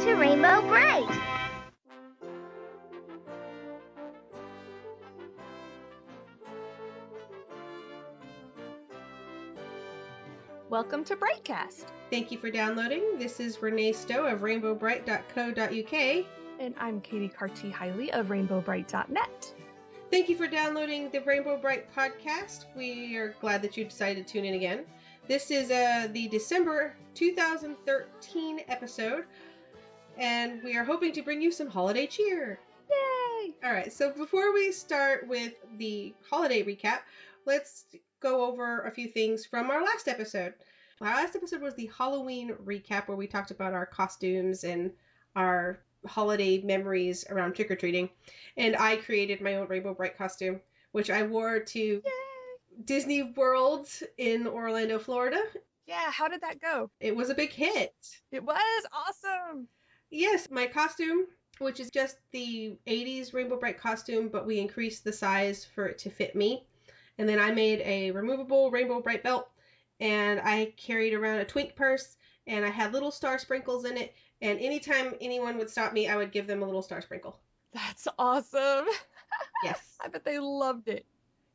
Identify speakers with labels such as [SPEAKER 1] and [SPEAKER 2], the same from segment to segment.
[SPEAKER 1] to Rainbow Brite.
[SPEAKER 2] Welcome to BriteCast.
[SPEAKER 3] Thank you for downloading. This is Renee Stowe of rainbowbrite.co.uk.
[SPEAKER 2] And I'm Katie Carty-Hiley of rainbowbrite.net.
[SPEAKER 3] Thank you for downloading the Rainbow Brite podcast. We are glad that you decided to tune in again. This is the December 2013 episode, and we are hoping to bring you some holiday cheer.
[SPEAKER 2] Yay!
[SPEAKER 3] All right, so before we start with the holiday recap, let's go over a few things from our last episode. Our last episode was the Halloween recap, where we talked about our costumes and our holiday memories around trick-or-treating. And I created my own Rainbow Brite costume, which I wore to
[SPEAKER 2] Yay!
[SPEAKER 3] Disney World in Orlando, Florida.
[SPEAKER 2] Yeah, how did that go?
[SPEAKER 3] It was a big hit.
[SPEAKER 2] It was awesome!
[SPEAKER 3] Yes, my costume, which is just the 80s Rainbow Brite costume, but we increased the size for it to fit me. And then I made a removable Rainbow Brite belt, and I carried around a twink purse, and I had little star sprinkles in it, and anytime anyone would stop me, I would give them a little star sprinkle.
[SPEAKER 2] That's awesome!
[SPEAKER 3] Yes.
[SPEAKER 2] I bet they loved it.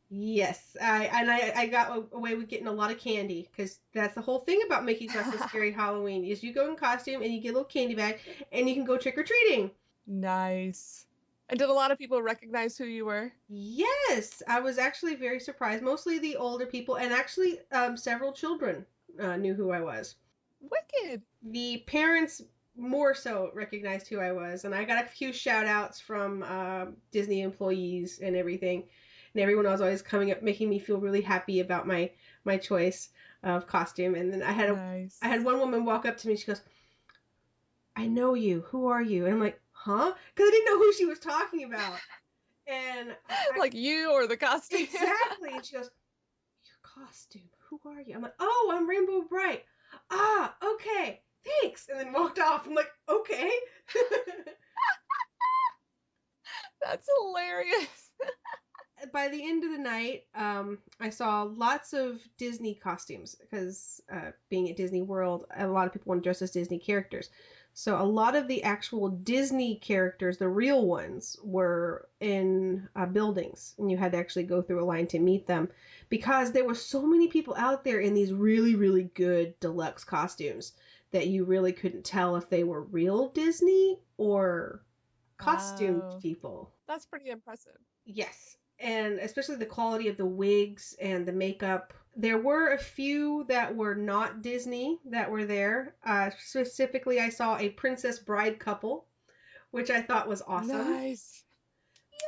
[SPEAKER 3] Yes, I got away with getting a lot of candy, because that's the whole thing about making Dress so Scary Halloween, is you go in costume, and you get a little candy bag, and you can go trick-or-treating.
[SPEAKER 2] Nice. And did a lot of people recognize who you were?
[SPEAKER 3] Yes, I was actually very surprised. Mostly the older people, and actually several children knew who I was.
[SPEAKER 2] Wicked.
[SPEAKER 3] The parents more so recognized who I was, and I got a few shout outs from Disney employees and everything. And everyone was always coming up, making me feel really happy about my choice of costume. And then I had one woman walk up to me. She goes, "I know you. Who are you?" And I'm like, "Huh?" Because I didn't know who she was talking about. And
[SPEAKER 2] like you or the costume?
[SPEAKER 3] Exactly. And she goes, "Your costume. Who are you?" I'm like, "Oh, I'm Rainbow Brite." "Ah, okay. Thanks." And then walked off. I'm like, "Okay."
[SPEAKER 2] That's hilarious.
[SPEAKER 3] By the end of the night, I saw lots of Disney costumes, because being at Disney World, a lot of people want to dress as Disney characters. So a lot of the actual Disney characters, the real ones, were in buildings, and you had to actually go through a line to meet them, because there were so many people out there in these really, really good deluxe costumes that you really couldn't tell if they were real Disney or costumed people.
[SPEAKER 2] That's pretty impressive.
[SPEAKER 3] Yes. And especially the quality of the wigs and the makeup. There were a few that were not Disney that were there. Specifically, I saw a Princess Bride couple, which I thought was awesome.
[SPEAKER 2] Nice. Yay!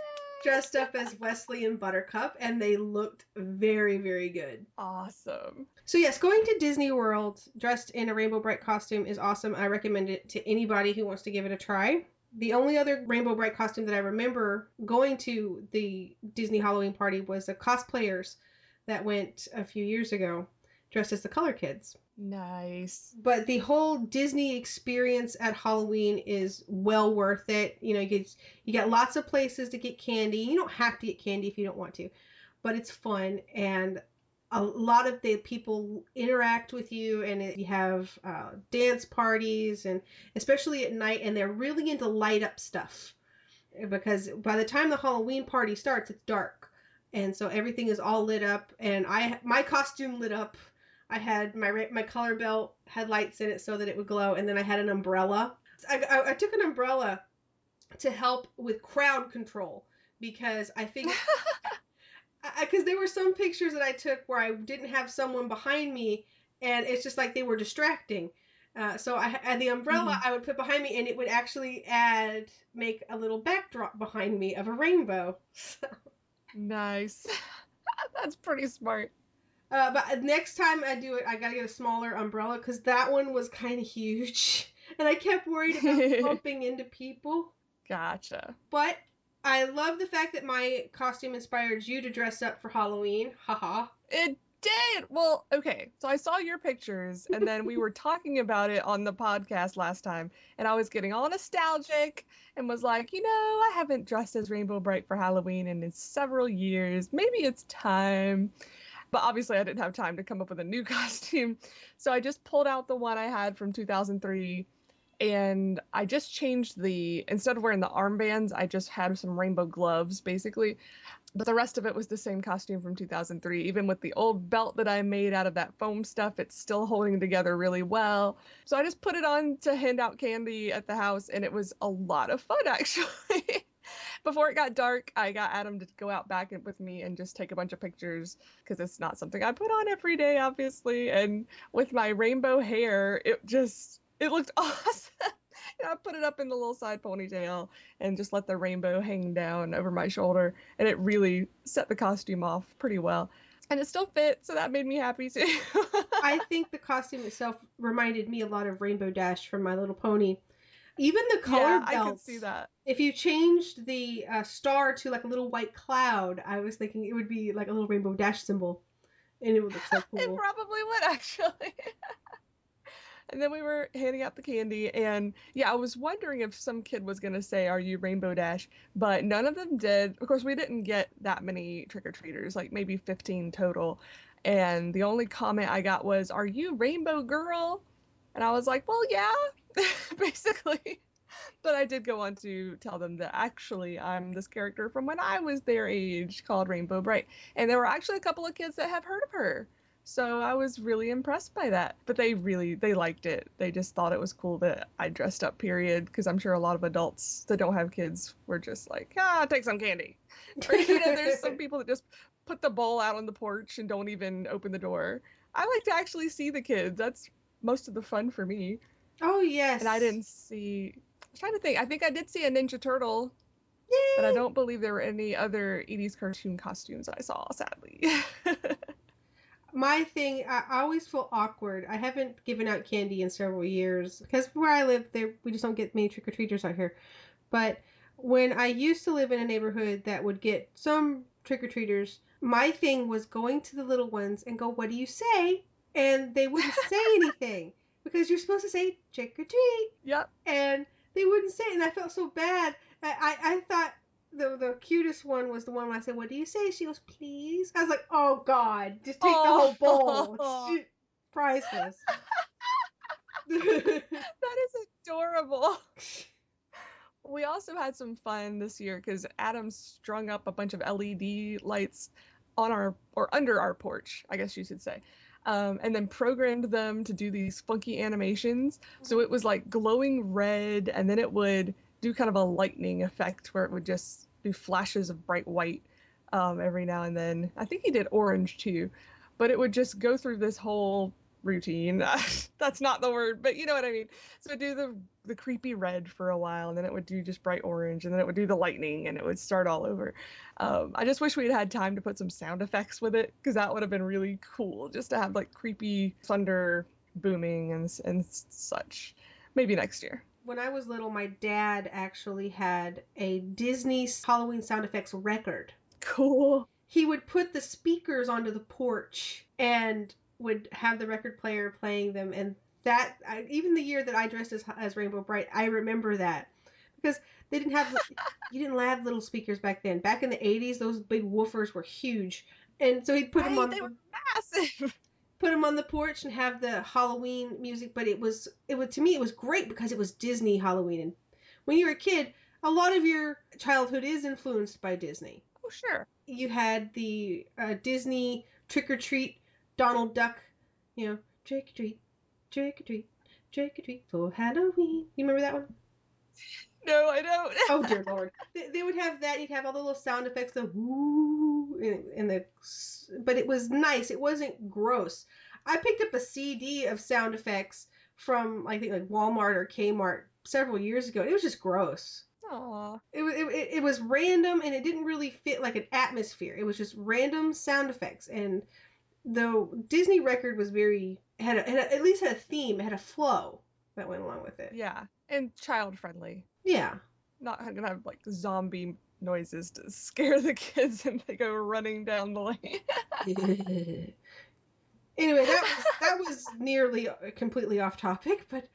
[SPEAKER 3] Dressed up as Wesley and Buttercup, and they looked very, very good.
[SPEAKER 2] Awesome.
[SPEAKER 3] So yes, going to Disney World dressed in a Rainbow Brite costume is awesome. I recommend it to anybody who wants to give it a try. The only other Rainbow Brite costume that I remember going to the Disney Halloween party was the cosplayers that went a few years ago, dressed as the Color Kids.
[SPEAKER 2] Nice.
[SPEAKER 3] But the whole Disney experience at Halloween is well worth it. You know, you got lots of places to get candy. You don't have to get candy if you don't want to, but it's fun, and a lot of the people interact with you, and you have dance parties, and especially at night, and they're really into light up stuff, because by the time the Halloween party starts, it's dark, and so everything is all lit up, and my costume lit up. I had my color belt had lights in it so that it would glow, and then I had an umbrella. I took an umbrella to help with crowd control, because I figured because there were some pictures that I took where I didn't have someone behind me, and it's just like they were distracting. So I had the umbrella I would put behind me, and it would actually make a little backdrop behind me of a rainbow.
[SPEAKER 2] Nice. That's pretty smart.
[SPEAKER 3] But next time I do it, I gotta get a smaller umbrella, because that one was kind of huge, and I kept worried about bumping into people.
[SPEAKER 2] Gotcha.
[SPEAKER 3] But I love the fact that my costume inspired you to dress up for Halloween. Haha.
[SPEAKER 2] It did. Well, okay. So I saw your pictures, and then we were talking about it on the podcast last time, and I was getting all nostalgic and was like, I haven't dressed as Rainbow Brite for Halloween in several years. Maybe it's time. But obviously I didn't have time to come up with a new costume. So I just pulled out the one I had from 2003 And I just changed instead of wearing the armbands, I just had some rainbow gloves, basically. But the rest of it was the same costume from 2003. Even with the old belt that I made out of that foam stuff, it's still holding together really well. So I just put it on to hand out candy at the house, and it was a lot of fun, actually. Before it got dark, I got Adam to go out back with me and just take a bunch of pictures because it's not something I put on every day, obviously. And with my rainbow hair, it looked awesome. I put it up in the little side ponytail and just let the rainbow hang down over my shoulder, and it really set the costume off pretty well. And it still fit, so that made me happy too.
[SPEAKER 3] I think the costume itself reminded me a lot of Rainbow Dash from My Little Pony. Even the color
[SPEAKER 2] Yeah, I could see
[SPEAKER 3] belts.
[SPEAKER 2] that.
[SPEAKER 3] If you changed the star to like a little white cloud, I was thinking it would be like a little Rainbow Dash symbol, and it would look so
[SPEAKER 2] It
[SPEAKER 3] cool.
[SPEAKER 2] probably would, actually. And then we were handing out the candy, and yeah, I was wondering if some kid was gonna say, "Are you Rainbow Dash?" But none of them did. Of course, we didn't get that many trick-or-treaters, like maybe 15 total. And the only comment I got was, "Are you Rainbow Girl?" And I was like, "Well, yeah," basically. But I did go on to tell them that actually I'm this character from when I was their age called Rainbow Brite. And there were actually a couple of kids that have heard of her. So I was really impressed by that. But they liked it. They just thought it was cool that I dressed up, period. Because I'm sure a lot of adults that don't have kids were just like, take some candy. Or, there's some people that just put the bowl out on the porch and don't even open the door. I like to actually see the kids. That's most of the fun for me.
[SPEAKER 3] Oh
[SPEAKER 2] And I
[SPEAKER 3] yes.
[SPEAKER 2] didn't see. I'm trying to think. I think I did see a Ninja Turtle, but I
[SPEAKER 3] Yay!
[SPEAKER 2] don't believe there were any other 80s cartoon costumes I saw, sadly.
[SPEAKER 3] My thing, I always feel awkward. I haven't given out candy in several years because where I live, there we just don't get many trick or treaters out here. But when I used to live in a neighborhood that would get some trick or treaters, my thing was going to the little ones and go, "What do you say?" And they wouldn't say anything because you're supposed to say trick or treat,
[SPEAKER 2] Yep.
[SPEAKER 3] and they wouldn't say it, and I felt so bad. I thought the cutest one was the one when I said, "What do you say?" She goes, "Please." I was like, "Oh God, just take the whole bowl.
[SPEAKER 2] Oh,
[SPEAKER 3] It's priceless."
[SPEAKER 2] that is adorable. We also had some fun this year because Adam strung up a bunch of LED lights on or under our porch, I guess you should say. And then programmed them to do these funky animations. So it was like glowing red, and then it would do kind of a lightning effect where it would just do flashes of bright white every now and then. I think he did orange too, but it would just go through this whole routine. That's not the word, but you know what I mean. So it would do the creepy red for a while, and then it would do just bright orange, and then it would do the lightning, and it would start all over. I just wish we'd had time to put some sound effects with it, because that would have been really cool, just to have like creepy thunder booming and such. Maybe next year.
[SPEAKER 3] When I was little, my dad actually had a Disney Halloween sound effects record.
[SPEAKER 2] Cool.
[SPEAKER 3] He would put the speakers onto the porch and would have the record player playing them, and even the year that I dressed as Rainbow Brite, I remember that because they didn't have you didn't have little speakers back then. Back in the 80s, those big woofers were huge, and so he'd put them
[SPEAKER 2] Right,
[SPEAKER 3] on
[SPEAKER 2] they were massive.
[SPEAKER 3] put them on the porch and have the Halloween music. But it was to me it was great because it was Disney Halloween, and when you're a kid, a lot of your childhood is influenced by Disney.
[SPEAKER 2] Oh, sure.
[SPEAKER 3] You had the Disney Trick or Treat, Donald Duck, trick or treat, trick or treat, trick or treat for Halloween. You remember that one?
[SPEAKER 2] No, I don't.
[SPEAKER 3] Oh dear Lord, they would have that. You'd have all the little sound effects, the woo, but it was nice. It wasn't gross. I picked up a CD of sound effects from I think like Walmart or Kmart several years ago. It was just gross.
[SPEAKER 2] Aw.
[SPEAKER 3] It was random and it didn't really fit like an atmosphere. It was just random sound effects. And the Disney record was at least had a theme, it had a flow that went along with it.
[SPEAKER 2] Yeah, and child friendly.
[SPEAKER 3] Yeah.
[SPEAKER 2] Not gonna have like zombie noises to scare the kids and they go running down the lane.
[SPEAKER 3] Anyway, that was nearly completely off topic, but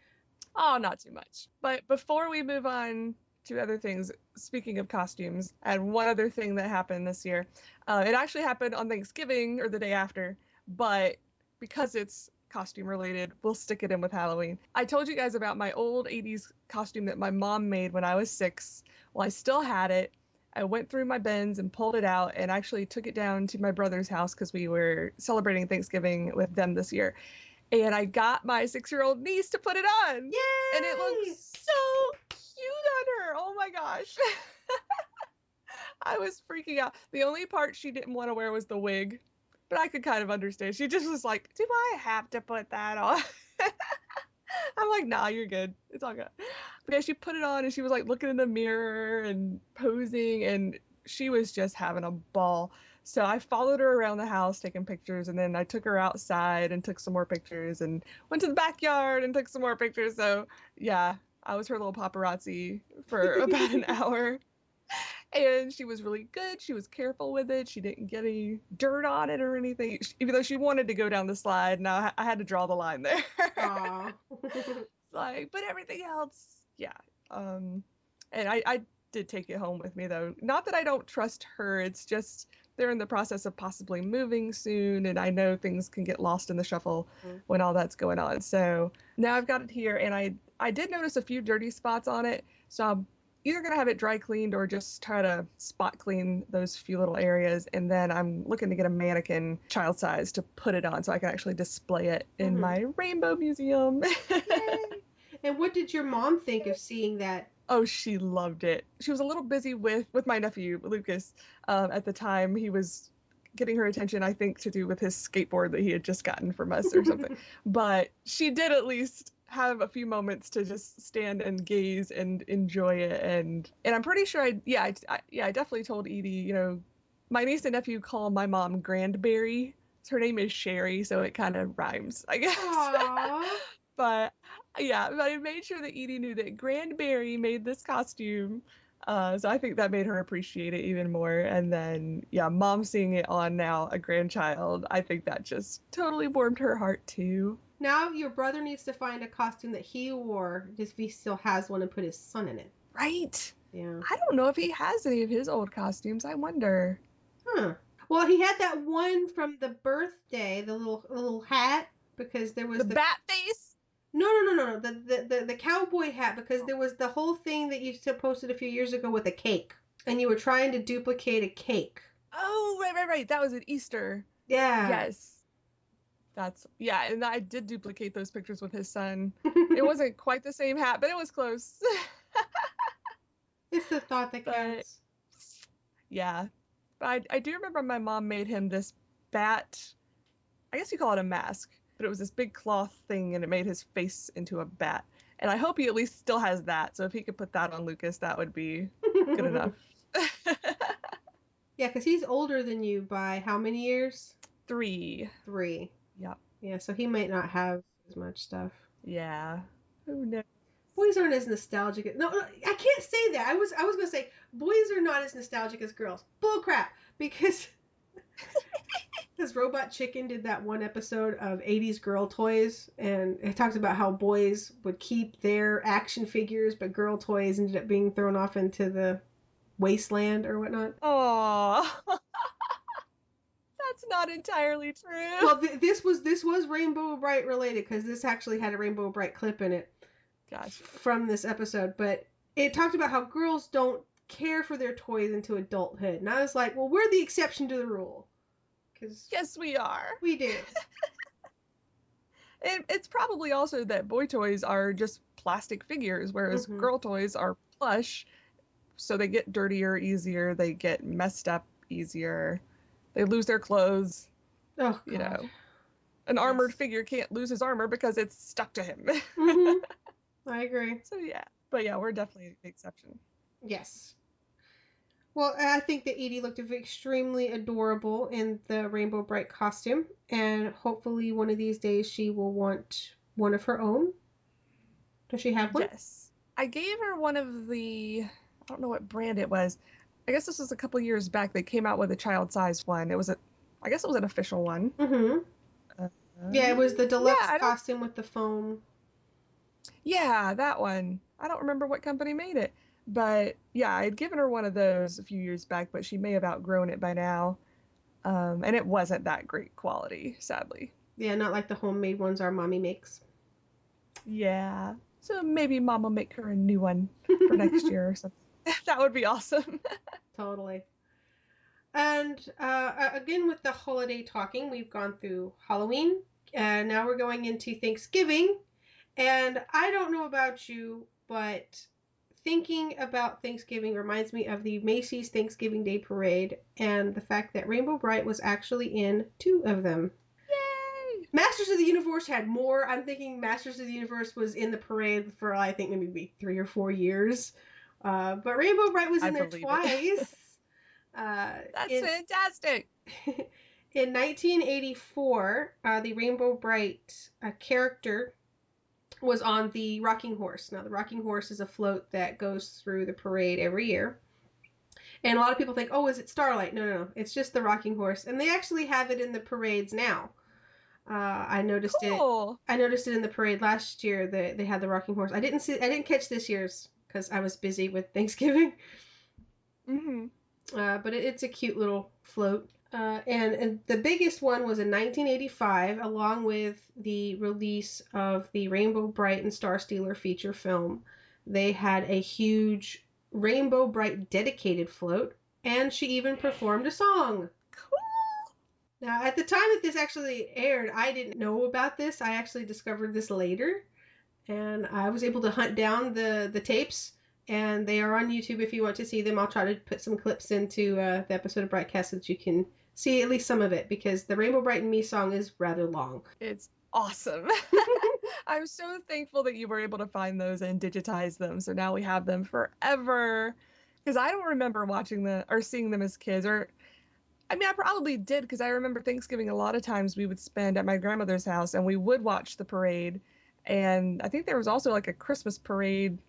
[SPEAKER 2] Oh, not too much. But before we move on to other things, speaking of costumes, and one other thing that happened this year, it actually happened on Thanksgiving or the day after, but because it's costume related. We'll stick it in with Halloween. I told you guys about my old 80s costume that my mom made when I was 6. Well, I still had it. I went through my bins and pulled it out and actually took it down to my brother's house because we were celebrating Thanksgiving with them this year. And I got my 6-year-old niece to put it on.
[SPEAKER 3] Yay!
[SPEAKER 2] And it looks so cute on her. Oh my gosh. I was freaking out. The only part she didn't want to wear was the wig. But I could kind of understand. She just was like, do I have to put that on? I'm like, nah, you're good. It's all good. But yeah, she put it on and she was like looking in the mirror and posing and she was just having a ball. So I followed her around the house taking pictures and then I took her outside and took some more pictures and went to the backyard and took some more pictures. So yeah, I was her little paparazzi for about an hour. And she was really good. She was careful with it. She didn't get any dirt on it or anything, even though she wanted to go down the slide. Now I had to draw the line there.
[SPEAKER 3] Aww.
[SPEAKER 2] Like, but everything else, yeah. And I did take it home with me, though. Not that I don't trust her. It's just they're in the process of possibly moving soon. And I know things can get lost in the shuffle when all that's going on. So now I've got it here. And I did notice a few dirty spots on it. So I'm either going to have it dry cleaned or just try to spot clean those few little areas. And then I'm looking to get a mannequin child size to put it on so I can actually display it in my rainbow museum.
[SPEAKER 3] Yay. And what did your mom think of seeing that?
[SPEAKER 2] Oh, she loved it. She was a little busy with my nephew, Lucas. At the time, he was getting her attention, I think, to do with his skateboard that he had just gotten from us or something. But she did at least have a few moments to just stand and gaze and enjoy it. And I'm pretty sure I definitely told Edie, you know, my niece and nephew call my mom Grandberry. Her name is Sherry, so it kind of rhymes, I guess. But yeah, but I made sure that Edie knew that Grandberry made this costume. So I think that made her appreciate it even more. And then, yeah, mom seeing it on now, a grandchild, I think that just totally warmed her heart too.
[SPEAKER 3] Now your brother needs to find a costume that he wore, just if he still has one, and put his son in it.
[SPEAKER 2] Right.
[SPEAKER 3] Yeah.
[SPEAKER 2] I don't know if he has any of his old costumes. I wonder.
[SPEAKER 3] Huh. Well, he had that one from the birthday, the little hat, because there was
[SPEAKER 2] the bat face.
[SPEAKER 3] No. The cowboy hat, because there was the whole thing that you posted a few years ago with a cake, and you were trying to duplicate a cake.
[SPEAKER 2] Oh, right. That was at Easter.
[SPEAKER 3] Yeah.
[SPEAKER 2] Yes. And I did duplicate those pictures with his son. It wasn't quite the same hat, but it was close.
[SPEAKER 3] It's the thought that counts.
[SPEAKER 2] Yeah. But I do remember my mom made him this bat, I guess you call it a mask, but it was this big cloth thing and it made his face into a bat. And I hope he at least still has that. So if he could put that on Lucas, that would be good enough.
[SPEAKER 3] Yeah, because he's older than you by how many years?
[SPEAKER 2] 3. Yep.
[SPEAKER 3] Yeah, so he might not have as much stuff.
[SPEAKER 2] Yeah. Who knows?
[SPEAKER 3] Boys aren't as nostalgic. No, I can't say that. I was gonna say boys are not as nostalgic as girls. Bull crap. Because Robot Chicken did that one episode of 80s girl toys, and it talks about how boys would keep their action figures, but girl toys ended up being thrown off into the wasteland or whatnot.
[SPEAKER 2] Aww. That's not entirely true.
[SPEAKER 3] Well, this was Rainbow Brite related, because this actually had a Rainbow Brite clip in it.
[SPEAKER 2] Gotcha.
[SPEAKER 3] From this episode, but it talked about how girls don't care for their toys into adulthood, and I was like, well, we're the exception to the rule. Cause
[SPEAKER 2] yes, we are.
[SPEAKER 3] We do.
[SPEAKER 2] It's probably also that boy toys are just plastic figures, whereas girl toys are plush, so they get dirtier easier, they get messed up easier, they lose their clothes.
[SPEAKER 3] Oh, God.
[SPEAKER 2] You know, an armored figure can't lose his armor because it's stuck to him.
[SPEAKER 3] I agree.
[SPEAKER 2] So yeah, but yeah, we're definitely the exception.
[SPEAKER 3] Yes. Well, I think that Edie looked extremely adorable in the Rainbow Brite costume, and hopefully one of these days she will want one of her own. Does she have one?
[SPEAKER 2] Yes. I gave her one of the, I don't know what brand it was. I guess this was a couple years back. They came out with a child-sized one. I guess it was an official one.
[SPEAKER 3] Yeah, it was the deluxe costume with the foam.
[SPEAKER 2] Yeah, that one. I don't remember what company made it. But yeah, I had given her one of those a few years back, but she may have outgrown it by now. And it wasn't that great quality, sadly.
[SPEAKER 3] Yeah, not like the homemade ones our mommy makes.
[SPEAKER 2] Yeah. So maybe Mom will make her a new one for next year or something. That would be awesome.
[SPEAKER 3] Totally. And again, with the holiday talking, we've gone through Halloween, and now we're going into Thanksgiving. And I don't know about you, but thinking about Thanksgiving reminds me of the Macy's Thanksgiving Day Parade and the fact that Rainbow Brite was actually in 2 of them.
[SPEAKER 2] Yay!
[SPEAKER 3] Masters of the Universe had more. I'm thinking Masters of the Universe was in the parade for, I think, maybe 3 or 4 years. But Rainbow Brite was
[SPEAKER 2] I
[SPEAKER 3] in there
[SPEAKER 2] believe it.
[SPEAKER 3] twice.
[SPEAKER 2] That's
[SPEAKER 3] In
[SPEAKER 2] fantastic.
[SPEAKER 3] in 1984, the Rainbow Brite character was on the rocking horse. Now, the rocking horse is a float that goes through the parade every year. And a lot of people think, oh, is it Starlight? No, no, no. It's just the rocking horse. And they actually have it in the parades now. I noticed it.
[SPEAKER 2] Cool.
[SPEAKER 3] I noticed it in the parade last year that they had the rocking horse. I didn't catch this year's because I was busy with Thanksgiving.
[SPEAKER 2] Mm-hmm.
[SPEAKER 3] But it's a cute little float. And the biggest one was in 1985, along with the release of the Rainbow Brite and Star Stealer feature film. They had a huge Rainbow Brite dedicated float, and she even performed a song.
[SPEAKER 2] Cool.
[SPEAKER 3] Now, at the time that this actually aired, I didn't know about this. I actually discovered this later, and I was able to hunt down the tapes, and they are on YouTube if you want to see them. I'll try to put some clips into the episode of BriteCast so that you can see at least some of it, because the Rainbow Brite and Me song is rather long.
[SPEAKER 2] It's awesome. I'm so thankful that you were able to find those and digitize them. So now we have them forever. Because I don't remember watching them or seeing them as kids. Or, I mean, I probably did because I remember Thanksgiving a lot of times we would spend at my grandmother's house and we would watch the parade. And I think there was also like a Christmas parade.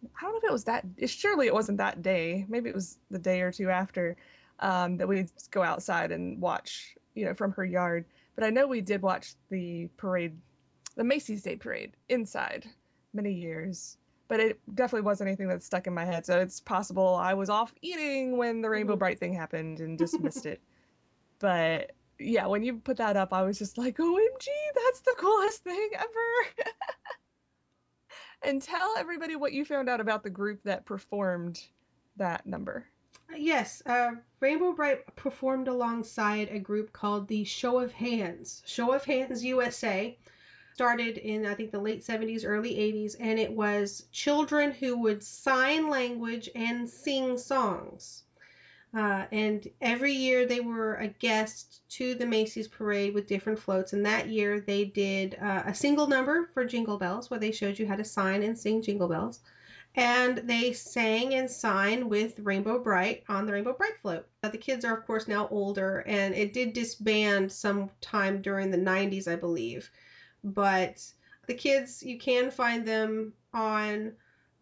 [SPEAKER 2] I don't know if it was that, surely it wasn't that day. Maybe it was the day or two after that we'd go outside and watch, from her yard. But I know we did watch the parade, the Macy's Day Parade, inside many years. But it definitely wasn't anything that stuck in my head. So it's possible I was off eating when the Rainbow Brite thing happened and just missed it. But yeah, when you put that up, I was just like, OMG, that's the coolest thing ever. And tell everybody what you found out about the group that performed that number.
[SPEAKER 3] Yes, Rainbow Brite performed alongside a group called the Show of Hands. Show of Hands USA started in, I think, the late 70s, early 80s, and it was children who would sign language and sing songs. And every year they were a guest to the Macy's parade with different floats. And that year they did a single number for Jingle Bells, where they showed you how to sign and sing Jingle Bells. And they sang and signed with Rainbow Brite on the Rainbow Brite float. The kids are, of course, now older, and it did disband sometime during the 90s, I believe. But the kids, you can find them on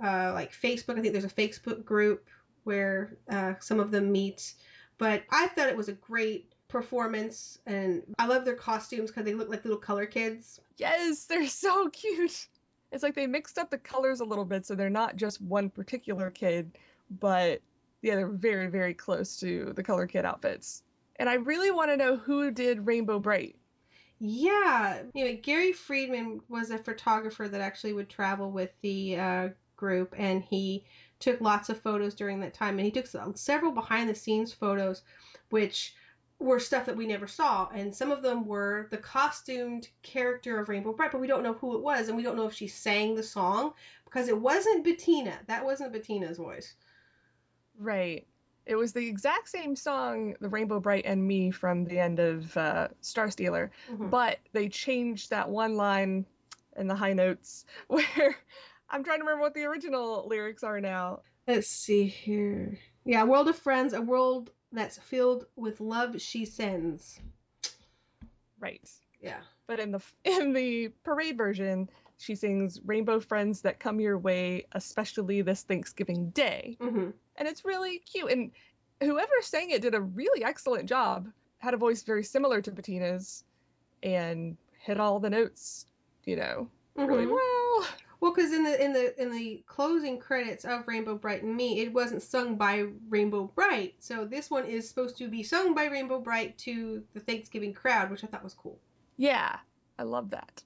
[SPEAKER 3] like Facebook. I think there's a Facebook group where some of them meet. But I thought it was a great performance, and I love their costumes because they look like little color kids.
[SPEAKER 2] Yes, they're so cute. It's like they mixed up the colors a little bit, so they're not just one particular kid, but yeah, they're very, very close to the color kid outfits. And I really want to know who did Rainbow Brite.
[SPEAKER 3] Yeah, Gary Friedman was a photographer that actually would travel with the group, and he took lots of photos during that time, and he took several behind the scenes photos, which were stuff that we never saw, and some of them were the costumed character of Rainbow Brite, but we don't know who it was, and we don't know if she sang the song, because it wasn't Bettina. That wasn't Bettina's voice.
[SPEAKER 2] Right. It was the exact same song, The Rainbow Brite and Me, from the end of Star Stealer, but they changed that one line in the high notes where I'm trying to remember what the original lyrics are now.
[SPEAKER 3] Let's see here. Yeah, World of Friends, a world that's filled with love she sends.
[SPEAKER 2] Right.
[SPEAKER 3] Yeah.
[SPEAKER 2] But in the parade version, she sings Rainbow Friends that come your way, especially this Thanksgiving Day.
[SPEAKER 3] Mm-hmm.
[SPEAKER 2] And it's really cute. And whoever sang it did a really excellent job. Had a voice very similar to Bettina's and hit all the notes, really well.
[SPEAKER 3] Well, because in the closing credits of Rainbow Brite and Me, it wasn't sung by Rainbow Brite. So this one is supposed to be sung by Rainbow Brite to the Thanksgiving crowd, which I thought was cool.
[SPEAKER 2] Yeah, I love that.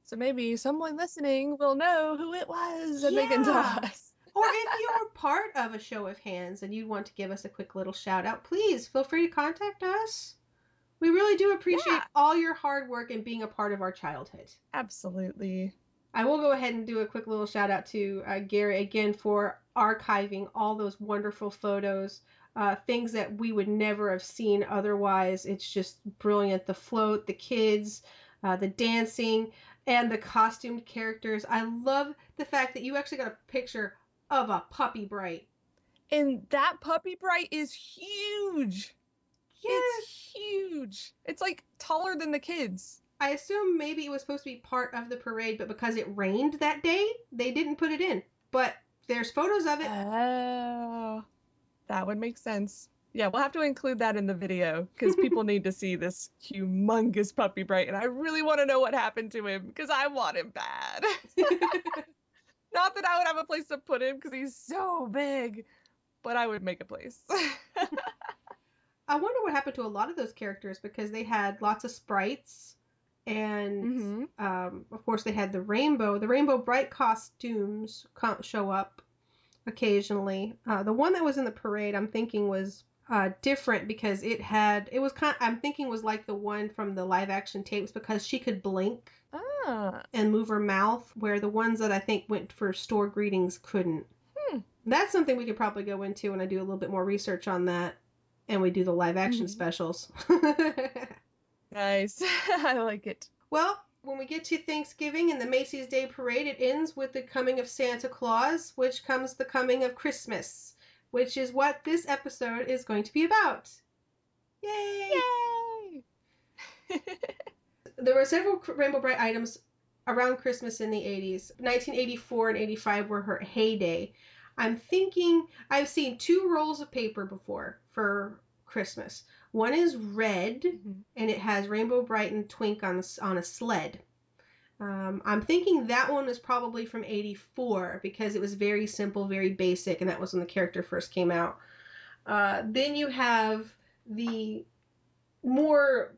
[SPEAKER 2] So maybe someone listening will know who it was and they can tell
[SPEAKER 3] Yeah.
[SPEAKER 2] us.
[SPEAKER 3] Or if you're part of a show of hands and you want to give us a quick little shout out, please feel free to contact us. We really do appreciate
[SPEAKER 2] Yeah,
[SPEAKER 3] all your hard work and being a part of our childhood.
[SPEAKER 2] absolutely.
[SPEAKER 3] I will go ahead and do a quick little shout out to Gary again for archiving all those wonderful photos, things that we would never have seen otherwise. It's just brilliant. The float, the kids, the dancing, and the costumed characters. I love the fact that you actually got a picture of a puppy Brite.
[SPEAKER 2] And that puppy Brite is huge. It's
[SPEAKER 3] Yes.
[SPEAKER 2] huge. It's like taller than the kids.
[SPEAKER 3] I assume maybe it was supposed to be part of the parade, but because it rained that day, they didn't put it in. But there's photos of it.
[SPEAKER 2] Oh, that would make sense. Yeah, we'll have to include that in the video because people need to see this humongous puppy Brite, and I really want to know what happened to him because I want him bad. Not that I would have a place to put him because he's so big, but I would make a place.
[SPEAKER 3] I wonder what happened to a lot of those characters because they had lots of sprites, and of course they had the rainbow. The rainbow Brite costumes show up occasionally. The one that was in the parade, I'm thinking was different because I'm thinking was like the one from the live action tapes because she could blink
[SPEAKER 2] Ah,
[SPEAKER 3] and move her mouth, where the ones that I think went for store greetings couldn't. That's something we could probably go into when I do a little bit more research on that and we do the live action specials.
[SPEAKER 2] nice. I like it.
[SPEAKER 3] Well, when we get to Thanksgiving and the Macy's Day Parade, it ends with the coming of Santa Claus, which comes the coming of Christmas, which is what this episode is going to be about. Yay!
[SPEAKER 2] Yay!
[SPEAKER 3] There were several Rainbow Brite items around Christmas in the 80s. 1984 and 85 were her heyday. I'm thinking I've seen 2 rolls of paper before for Christmas. One is red, and it has Rainbow Brite and Twink on a sled. I'm thinking that one was probably from 84 because it was very simple, very basic, and that was when the character first came out. Then you have the more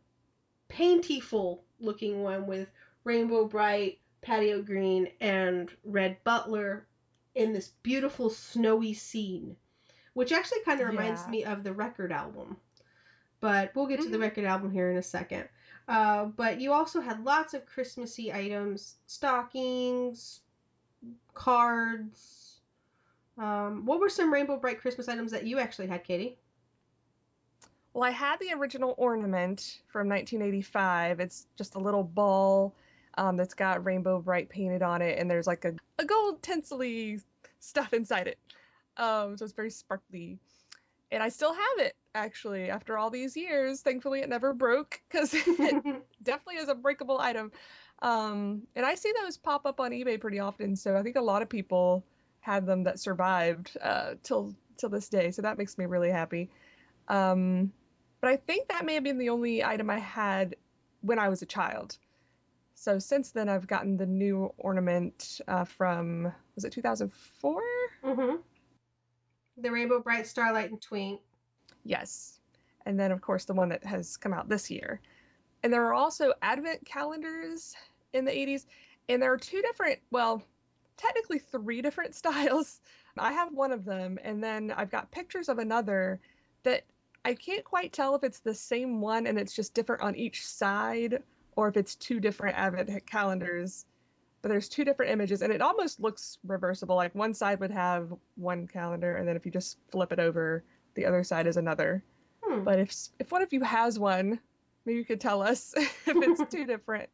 [SPEAKER 3] paintyful looking one with Rainbow Brite, Patio Green, and Red Butler in this beautiful snowy scene, which actually kind of reminds me of the record album. But we'll get to the record album here in a second. But you also had lots of Christmassy items, stockings, cards. What were some Rainbow Brite Christmas items that you actually had, Katie?
[SPEAKER 2] Well, I had the original ornament from 1985. It's just a little ball that's got Rainbow Brite painted on it, and there's like a gold tinsely stuff inside it. So it's very sparkly. And I still have it, actually, after all these years. Thankfully, it never broke, because it definitely is a breakable item. And I see those pop up on eBay pretty often, so I think a lot of people had them that survived till this day, so that makes me really happy. But I think that may have been the only item I had when I was a child. So since then, I've gotten the new ornament from, was it 2004?
[SPEAKER 3] Mm-hmm. The Rainbow Brite Starlight and Twink.
[SPEAKER 2] Yes. And then, of course, the one that has come out this year. And there are also advent calendars in the 80s. And there are 2 different, well, technically 3 different styles. I have one of them. And then I've got pictures of another that I can't quite tell if it's the same one and it's just different on each side, or if it's 2 different advent calendars. But there's 2 different images, and it almost looks reversible. Like one side would have one calendar, and then if you just flip it over, the other side is another. But if one of you has one, maybe you could tell us if it's 2 different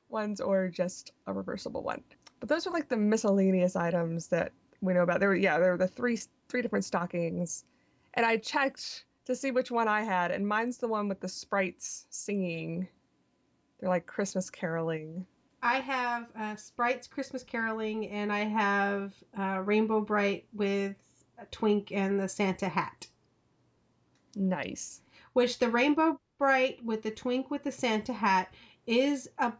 [SPEAKER 2] ones or just a reversible one. But those are like the miscellaneous items that we know about. There were the three different stockings, and I checked to see which one I had, and mine's the one with the sprites singing. They're like Christmas caroling.
[SPEAKER 3] I have Sprite's Christmas Caroling, and I have Rainbow Brite with a Twink and the Santa hat.
[SPEAKER 2] Nice.
[SPEAKER 3] Which the Rainbow Brite with the Twink with the Santa hat is a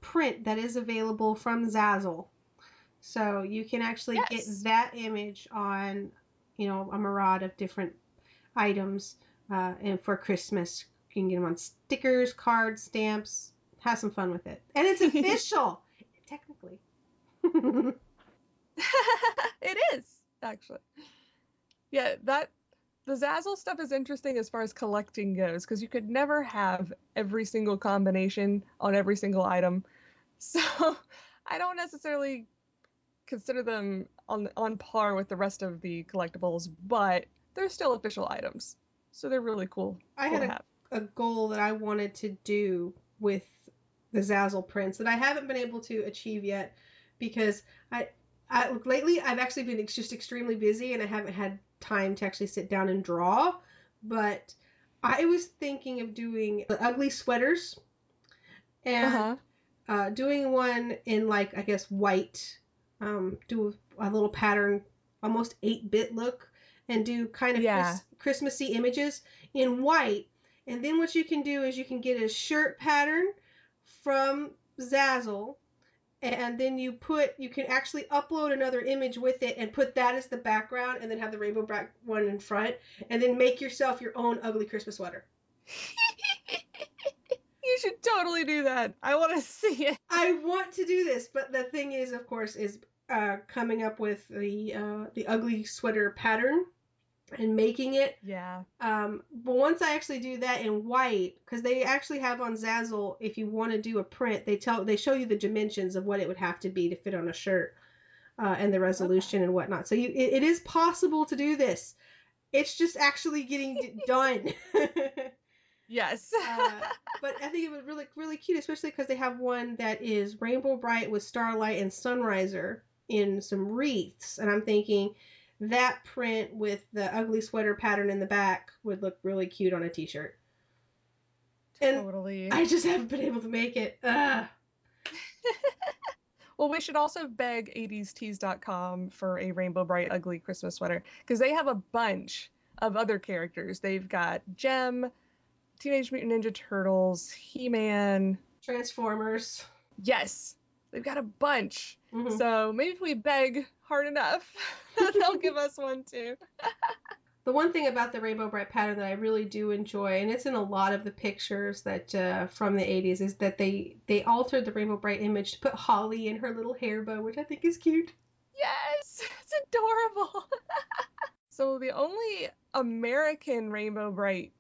[SPEAKER 3] print that is available from Zazzle. So you can actually get that image on, a myriad of different items and for Christmas. You can get them on stickers, cards, stamps, have some fun with it. And it's official, technically.
[SPEAKER 2] It is, actually. Yeah, the Zazzle stuff is interesting as far as collecting goes, because you could never have every single combination on every single item. So I don't necessarily consider them on par with the rest of the collectibles, but they're still official items. So they're really cool.
[SPEAKER 3] I
[SPEAKER 2] Cool to
[SPEAKER 3] had
[SPEAKER 2] have.
[SPEAKER 3] a goal that I wanted to do with the Zazzle prints that I haven't been able to achieve yet because lately I've actually been just extremely busy and I haven't had time to actually sit down and draw. But I was thinking of doing the ugly sweaters and doing one in like I guess white, do a little pattern, almost 8-bit look, and do kind of Christmassy images in white. And then what you can do is you can get a shirt pattern from Zazzle, and then you can actually upload another image with it and put that as the background, and then have the Rainbow Brite one in front, and then make yourself your own ugly Christmas sweater.
[SPEAKER 2] You should totally do that. I want to see it.
[SPEAKER 3] I want to do this, but the thing is, of course, is coming up with the ugly sweater pattern and making it.
[SPEAKER 2] Yeah.
[SPEAKER 3] But once I actually do that in white, because they actually have on Zazzle, if you want to do a print, they show you the dimensions of what it would have to be to fit on a shirt, and the resolution and whatnot. So it is possible to do this. It's just actually getting done.
[SPEAKER 2] Yes.
[SPEAKER 3] But I think it was really, really cute, especially because they have one that is Rainbow Brite with Starlight and Sunriser in some wreaths. And I'm thinking that print with the ugly sweater pattern in the back would look really cute on a t-shirt.
[SPEAKER 2] Totally.
[SPEAKER 3] And I just haven't been able to make it.
[SPEAKER 2] Well, we should also beg 80stees.com for a Rainbow Brite ugly Christmas sweater, because they have a bunch of other characters. They've got Gem, Teenage Mutant Ninja Turtles, He-Man,
[SPEAKER 3] Transformers.
[SPEAKER 2] Yes, they've got a bunch.
[SPEAKER 3] Mm-hmm.
[SPEAKER 2] So maybe if we beg hard enough, they'll give us one too.
[SPEAKER 3] The one thing about the Rainbow Brite pattern that I really do enjoy, and it's in a lot of the pictures that from the 80s, is that they altered the Rainbow Brite image to put Holly in her little hair bow, which I think is cute.
[SPEAKER 2] Yes, it's adorable. So the only American Rainbow Brite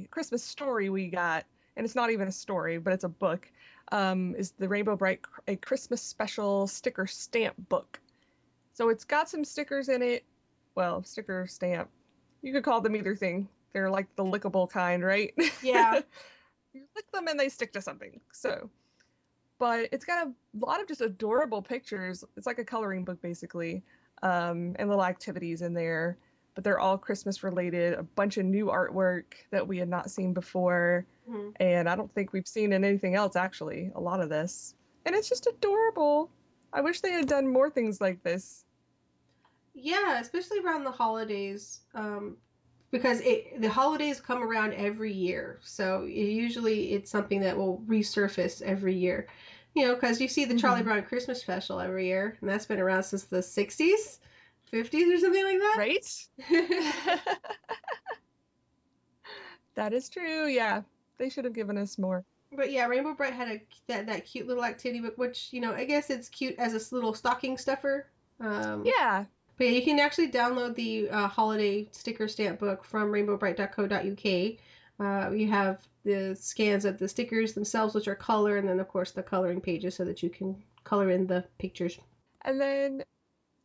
[SPEAKER 2] Christmas story we got, and it's not even a story, but it's a book, is the Rainbow Brite A Christmas Special sticker stamp book. So it's got some stickers in it. Well, sticker stamp. You could call them either thing. They're like the lickable kind, right?
[SPEAKER 3] Yeah.
[SPEAKER 2] You lick them and they stick to something. But it's got a lot of just adorable pictures. It's like a coloring book, basically, and little activities in there. But they're all Christmas related. A bunch of new artwork that we had not seen before. Mm-hmm. And I don't think we've seen in anything else, actually, a lot of this. And it's just adorable. I wish they had done more things like this.
[SPEAKER 3] Yeah, especially around the holidays, because the holidays come around every year. So usually it's something that will resurface every year. You know, because you see the Charlie Brown Christmas special every year, and that's been around since the 60s, 50s, or something like that.
[SPEAKER 2] Right? That is true, yeah. They should have given us more.
[SPEAKER 3] But yeah, Rainbow Brite had that cute little activity book, which, you know, I guess it's cute as a little stocking stuffer.
[SPEAKER 2] Yeah.
[SPEAKER 3] But yeah, you can actually download the holiday sticker stamp book from rainbowbrite.co.uk. You have the scans of the stickers themselves, which are color, and then, of course, the coloring pages so that you can color in the pictures.
[SPEAKER 2] And then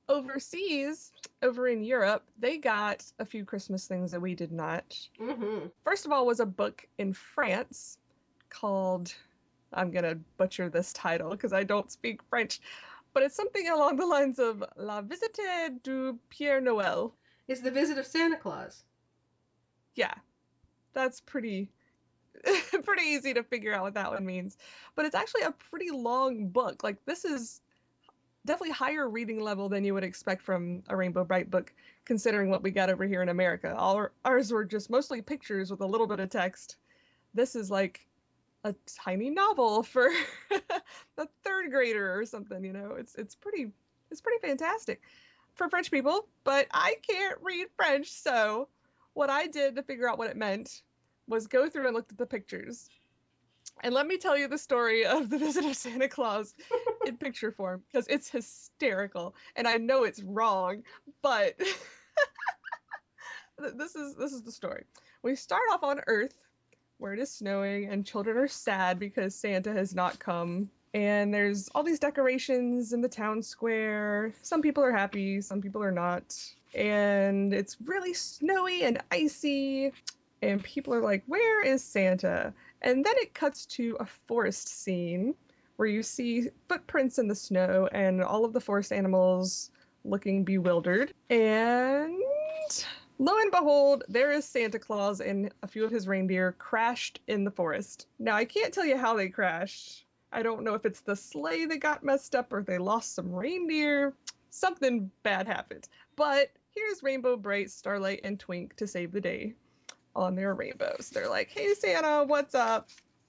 [SPEAKER 2] overseas, over in Europe, they got a few Christmas things that we did not.
[SPEAKER 3] Mm-hmm.
[SPEAKER 2] First of all was a book in France called, I'm going to butcher this title because I don't speak French, but it's something along the lines of La Visite du Père Noël.
[SPEAKER 3] It's the visit of Santa Claus.
[SPEAKER 2] Yeah, that's pretty easy to figure out what that one means. But it's actually a pretty long book. Like, this is definitely higher reading level than you would expect from a Rainbow Brite book, considering what we got over here in America. Ours were just mostly pictures with a little bit of text. This is like a tiny novel for a third grader or something, you know. It's pretty fantastic for French people, but I can't read French, so what I did to figure out what it meant was go through and look at the pictures. And let me tell you the story of the visit of Santa Claus in picture form, because it's hysterical, and I know it's wrong, but this is the story. We start off on Earth, where it is snowing, and children are sad because Santa has not come. And there's all these decorations in the town square. Some people are happy, some people are not. And it's really snowy and icy. And people are like, where is Santa? And then it cuts to a forest scene where you see footprints in the snow and all of the forest animals looking bewildered. And lo and behold, there is Santa Claus and a few of his reindeer crashed in the forest. Now, I can't tell you how they crashed. I don't know if it's the sleigh that got messed up or they lost some reindeer. Something bad happened. But here's Rainbow, Brite, Starlight, and Twink to save the day on their rainbows. They're like, hey, Santa, what's up?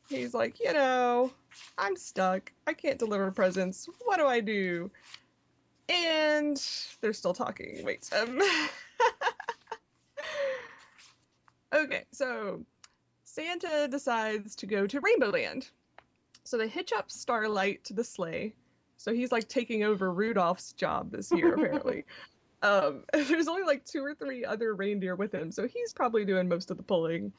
[SPEAKER 2] He's like, I'm stuck. I can't deliver presents. What do I do? And they're still talking. Wait. Okay, so Santa decides to go to Rainbow Land. So they hitch up Starlight to the sleigh. So he's like taking over Rudolph's job this year, apparently. There's only like 2 or 3 other reindeer with him, so he's probably doing most of the pulling.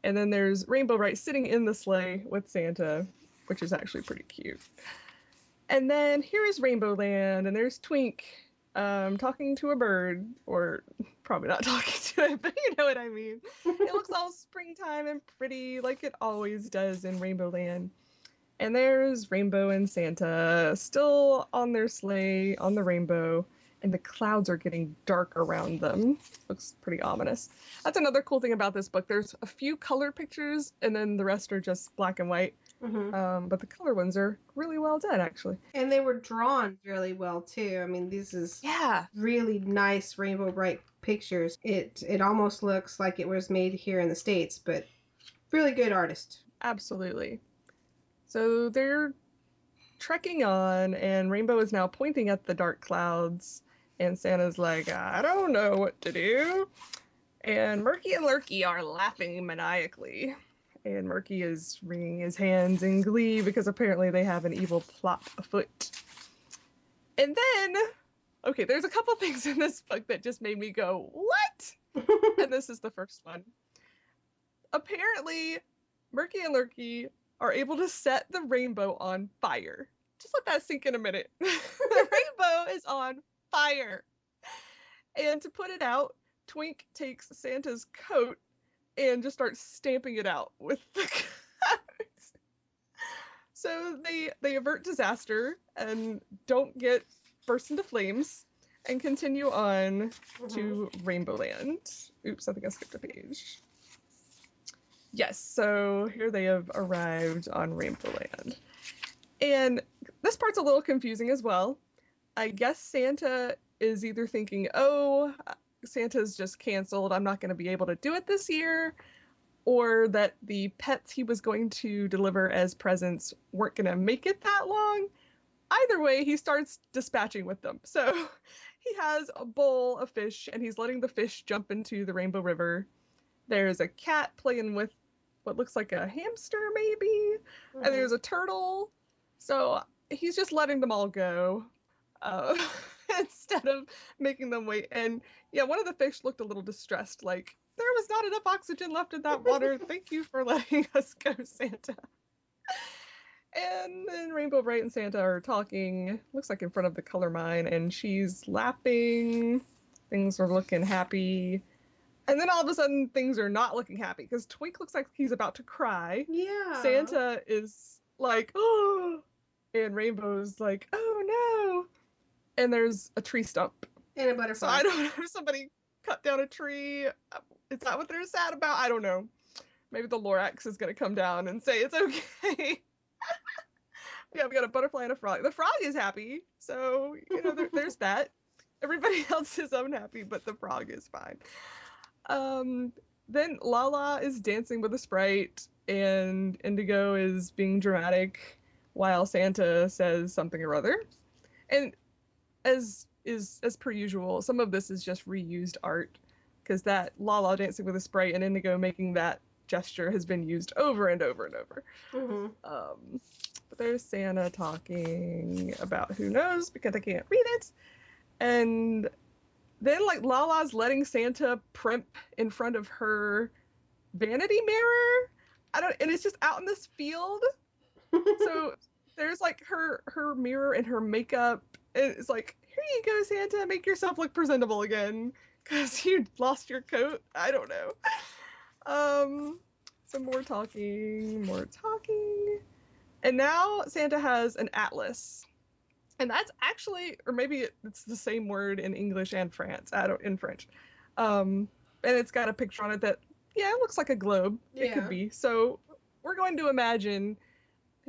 [SPEAKER 2] And then there's Rainbow Brite sitting in the sleigh with Santa, which is actually pretty cute. And then here is Rainbow Land, and there's Twink talking to a bird, or probably not talking to it, but you know what I mean. It looks all springtime and pretty, like it always does in Rainbow Land. And there's Rainbow and Santa still on their sleigh on the rainbow, and the clouds are getting dark around them. Looks pretty ominous. That's another cool thing about this book. There's a few color pictures, and then the rest are just black and white. Mm-hmm. But the color ones are really well done, actually.
[SPEAKER 3] And they were drawn really well, too. I mean, this is really nice Rainbow Brite pictures. It almost looks like it was made here in the States, but really good artist.
[SPEAKER 2] Absolutely. So they're trekking on, and Rainbow is now pointing at the dark clouds, and Santa's like, I don't know what to do. And Murky and Lurky are laughing maniacally. And Murky is wringing his hands in glee because apparently they have an evil plot afoot. And then, okay, there's a couple things in this book that just made me go, what? And this is the first one. Apparently, Murky and Lurky are able to set the rainbow on fire. Just let that sink in a minute. The rainbow is on fire. And to put it out, Twink takes Santa's coat and just starts stamping it out with the coat. So they avert disaster and don't get burst into flames and continue on to Rainbow Land. Oops, I think I skipped a page. Yes, so here they have arrived on Rainbow Land. And this part's a little confusing as well. I guess Santa is either thinking, oh, Santa's just canceled, I'm not going to be able to do it this year, or that the pets he was going to deliver as presents weren't going to make it that long. Either way, he starts dispatching with them. So he has a bowl of fish, and he's letting the fish jump into the Rainbow River. There's a cat playing with what looks like a hamster, maybe. And there's a turtle. So he's just letting them all go instead of making them wait. And yeah, one of the fish looked a little distressed, like, there was not enough oxygen left in that water. Thank you for letting us go, Santa. And then Rainbow Brite and Santa are talking, looks like in front of the color mine, and she's laughing. Things are looking happy. And then all of a sudden, things are not looking happy, because Twink looks like he's about to cry.
[SPEAKER 3] Yeah.
[SPEAKER 2] Santa is like, oh, and Rainbow's like, oh no. And there's a tree stump.
[SPEAKER 3] And a butterfly.
[SPEAKER 2] So I don't know if somebody cut down a tree. Is that what they're sad about? I don't know. Maybe the Lorax is going to come down and say it's okay. Yeah, we got a butterfly and a frog. The frog is happy, so, there's that. Everybody else is unhappy, but the frog is fine. Then Lala is dancing with a sprite, and Indigo is being dramatic while Santa says something or other. And as per usual, some of this is just reused art, because that Lala dancing with a sprite and Indigo making that gesture has been used over and over and over.
[SPEAKER 3] Mm-hmm.
[SPEAKER 2] But there's Santa talking about who knows because I can't read it. And then like Lala's letting Santa primp in front of her vanity mirror. And it's just out in this field. So there's like her mirror and her makeup. And it's like, here you go, Santa, make yourself look presentable again. Because you lost your coat. I don't know. Some more talking. And now Santa has an atlas. And that's actually, or maybe it's the same word in English and in French. And it's got a picture on it that, yeah, it looks like a globe.
[SPEAKER 3] Yeah.
[SPEAKER 2] It could be. So we're going to imagine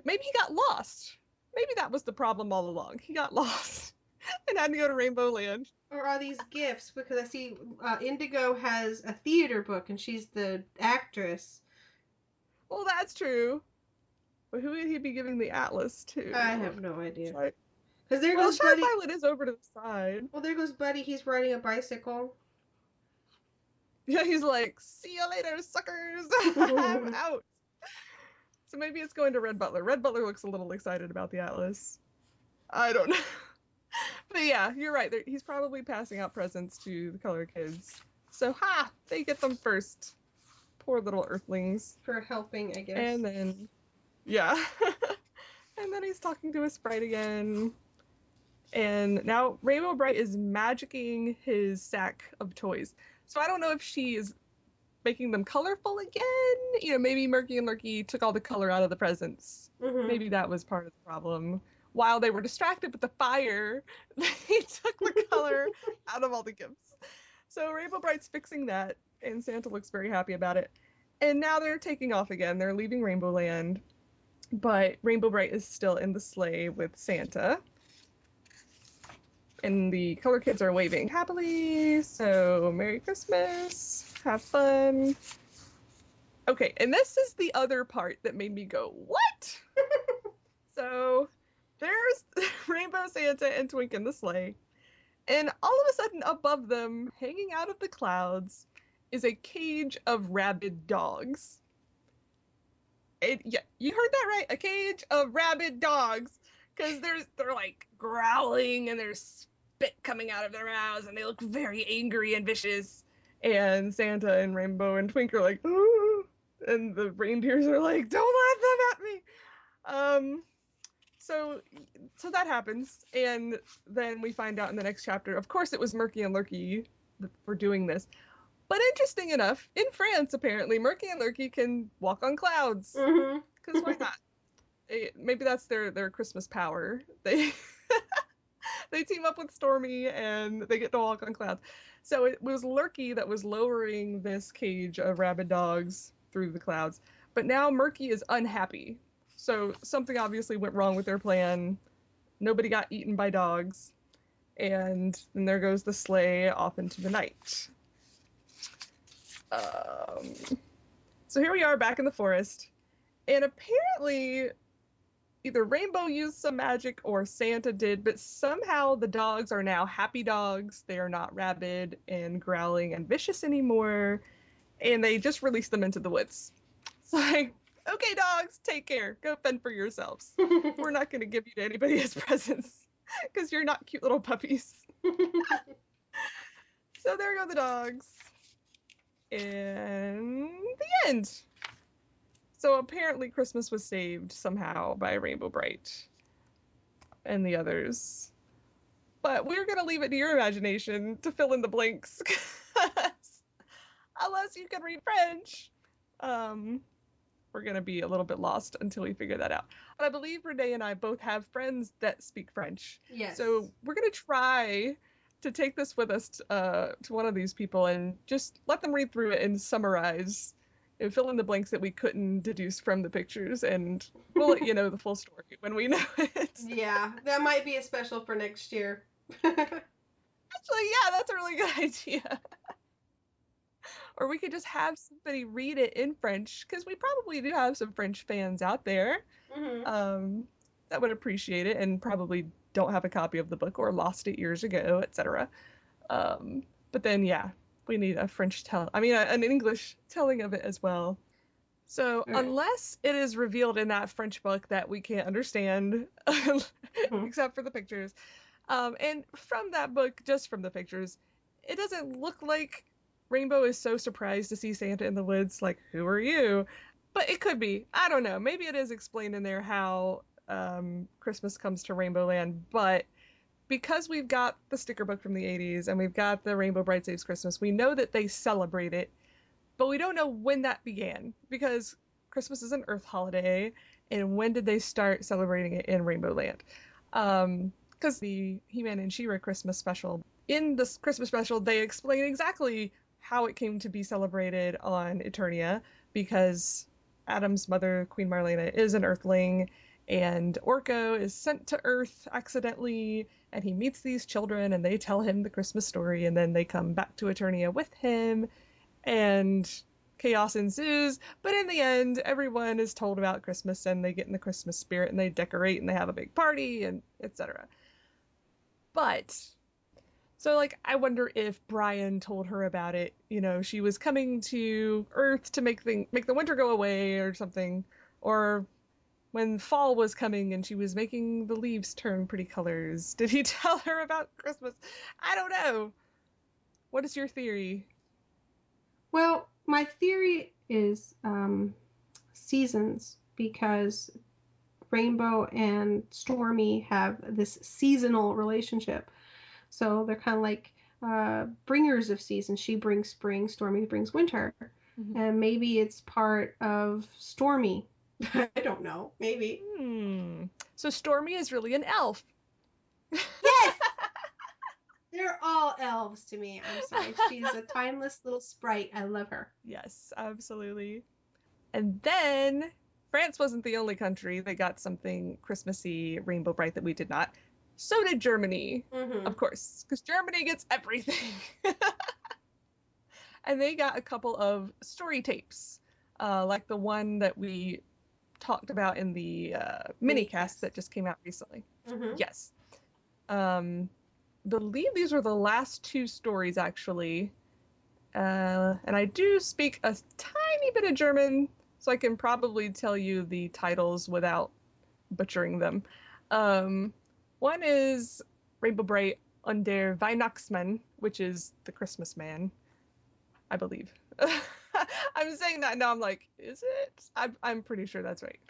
[SPEAKER 2] maybe he got lost. Maybe that was the problem all along. He got lost and had to go to Rainbow Land.
[SPEAKER 3] Or are these gifts? Because I see Indigo has a theater book and she's the actress.
[SPEAKER 2] Well, that's true. But who would he be giving the atlas to?
[SPEAKER 3] I have no idea.
[SPEAKER 2] Right.
[SPEAKER 3] Because there
[SPEAKER 2] Well,
[SPEAKER 3] goes
[SPEAKER 2] Shy
[SPEAKER 3] Buddy.
[SPEAKER 2] Violet is over to the side.
[SPEAKER 3] Well, there goes Buddy. He's riding a bicycle.
[SPEAKER 2] Yeah, he's like, see you later, suckers. I'm out. So maybe it's going to Red Butler. Red Butler looks a little excited about the atlas. I don't know. But yeah, you're right. He's probably passing out presents to the color kids. So, they get them first. Poor little earthlings.
[SPEAKER 3] For helping, I guess.
[SPEAKER 2] And then, yeah. And then he's talking to his sprite again. And now Rainbow Brite is magicking his sack of toys. So I don't know if she is making them colorful again. You know, maybe Murky and Lurky took all the color out of the presents.
[SPEAKER 3] Mm-hmm.
[SPEAKER 2] Maybe that was part of the problem. While they were distracted with the fire, they took the color out of all the gifts. So Rainbow Brite's fixing that, and Santa looks very happy about it. And now they're taking off again. They're leaving Rainbow Land, but Rainbow Brite is still in the sleigh with Santa. And the color kids are waving happily. So Merry Christmas. Have fun. Okay, and this is the other part that made me go, what? So there's Rainbow Santa and Twink in the sleigh. And all of a sudden above them, hanging out of the clouds, is a cage of rabid dogs. Yeah, you heard that right. A cage of rabid dogs. Because they're like growling and there's spit coming out of their mouths and they look very angry and vicious. And Santa and Rainbow and Twink are like, ooh. And the reindeers are like, don't let them at me. So that happens. And then we find out in the next chapter, of course it was Murky and Lurky for doing this. But interesting enough, in France, apparently, Murky and Lurky can walk on clouds. Because why not? Maybe that's their Christmas power. They team up with Stormy and they get to walk on clouds. So it was Lurky that was lowering this cage of rabid dogs through the clouds. But now Murky is unhappy. So something obviously went wrong with their plan. Nobody got eaten by dogs. And then there goes the sleigh off into the night. So here we are back in the forest. And apparently either Rainbow used some magic or Santa did, but somehow the dogs are now happy dogs. They are not rabid and growling and vicious anymore. And they just released them into the woods. It's like, okay, dogs, take care. Go fend for yourselves. We're not going to give you to anybody as presents because you're not cute little puppies. So there go the dogs. And the end. So apparently Christmas was saved somehow by Rainbow Brite and the others. But we're going to leave it to your imagination to fill in the blanks. Unless you can read French. We're going to be a little bit lost until we figure that out. But I believe Renee and I both have friends that speak French.
[SPEAKER 3] Yes.
[SPEAKER 2] So we're going to try to take this with us to one of these people and just let them read through it and summarize and fill in the blanks that we couldn't deduce from the pictures, and we'll let you know the full story when we know it.
[SPEAKER 3] Yeah, that might be a special for next year.
[SPEAKER 2] Actually, yeah, that's a really good idea. Or we could just have somebody read it in French, because we probably do have some French fans out there that would appreciate it and probably don't have a copy of the book or lost it years ago, etc. But then, yeah, we need a French an English telling of it as well. So
[SPEAKER 3] Okay.
[SPEAKER 2] unless it is revealed in that French book that we can't understand, except for the pictures, and from that book, just from the pictures, it doesn't look like Rainbow is so surprised to see Santa in the woods. Like, who are you? But it could be. I don't know. Maybe it is explained in there how Christmas comes to Rainbow Land. But because we've got the sticker book from the 80s and we've got the Rainbow Bright Saves Christmas, we know that they celebrate it, but we don't know when that began because Christmas is an Earth holiday. And when did they start celebrating it in Rainbow Land? Because the He-Man and She-Ra Christmas special, in this Christmas special, they explain exactly how it came to be celebrated on Eternia, because Adam's mother, Queen Marlena, is an Earthling, and Orko is sent to Earth accidentally, and he meets these children, and they tell him the Christmas story, and then they come back to Eternia with him, and chaos ensues. But in the end, everyone is told about Christmas, and they get in the Christmas spirit, and they decorate, and they have a big party, and etc. But so, like, I wonder if Brian told her about it. You know, she was coming to Earth to make the winter go away or something, or when fall was coming and she was making the leaves turn pretty colors. Did he tell her about Christmas? I don't know. What is your theory?
[SPEAKER 3] Well, my theory is seasons, because Rainbow and Stormy have this seasonal relationship. So they're kind of like bringers of seasons. She brings spring, Stormy brings winter. Mm-hmm. And maybe it's part of Stormy. I don't know. Maybe.
[SPEAKER 2] So Stormy is really an elf.
[SPEAKER 3] Yes! They're all elves to me. I'm sorry. She's a timeless little sprite. I love her.
[SPEAKER 2] Yes, absolutely. And then France wasn't the only country that got something Christmassy, Rainbow Bright that we did not. So did Germany, of course, because Germany gets everything. And they got a couple of story tapes, like the one that we talked about in the mini-cast that just came out recently. Yes. Believe these were the last two stories, actually. And I do speak a tiny bit of German, so I can probably tell you the titles without butchering them. One is Rainbow Bright und der Weihnachtsmann, which is the Christmas man, I believe. I'm saying that now, I'm like, is it? I'm pretty sure that's right.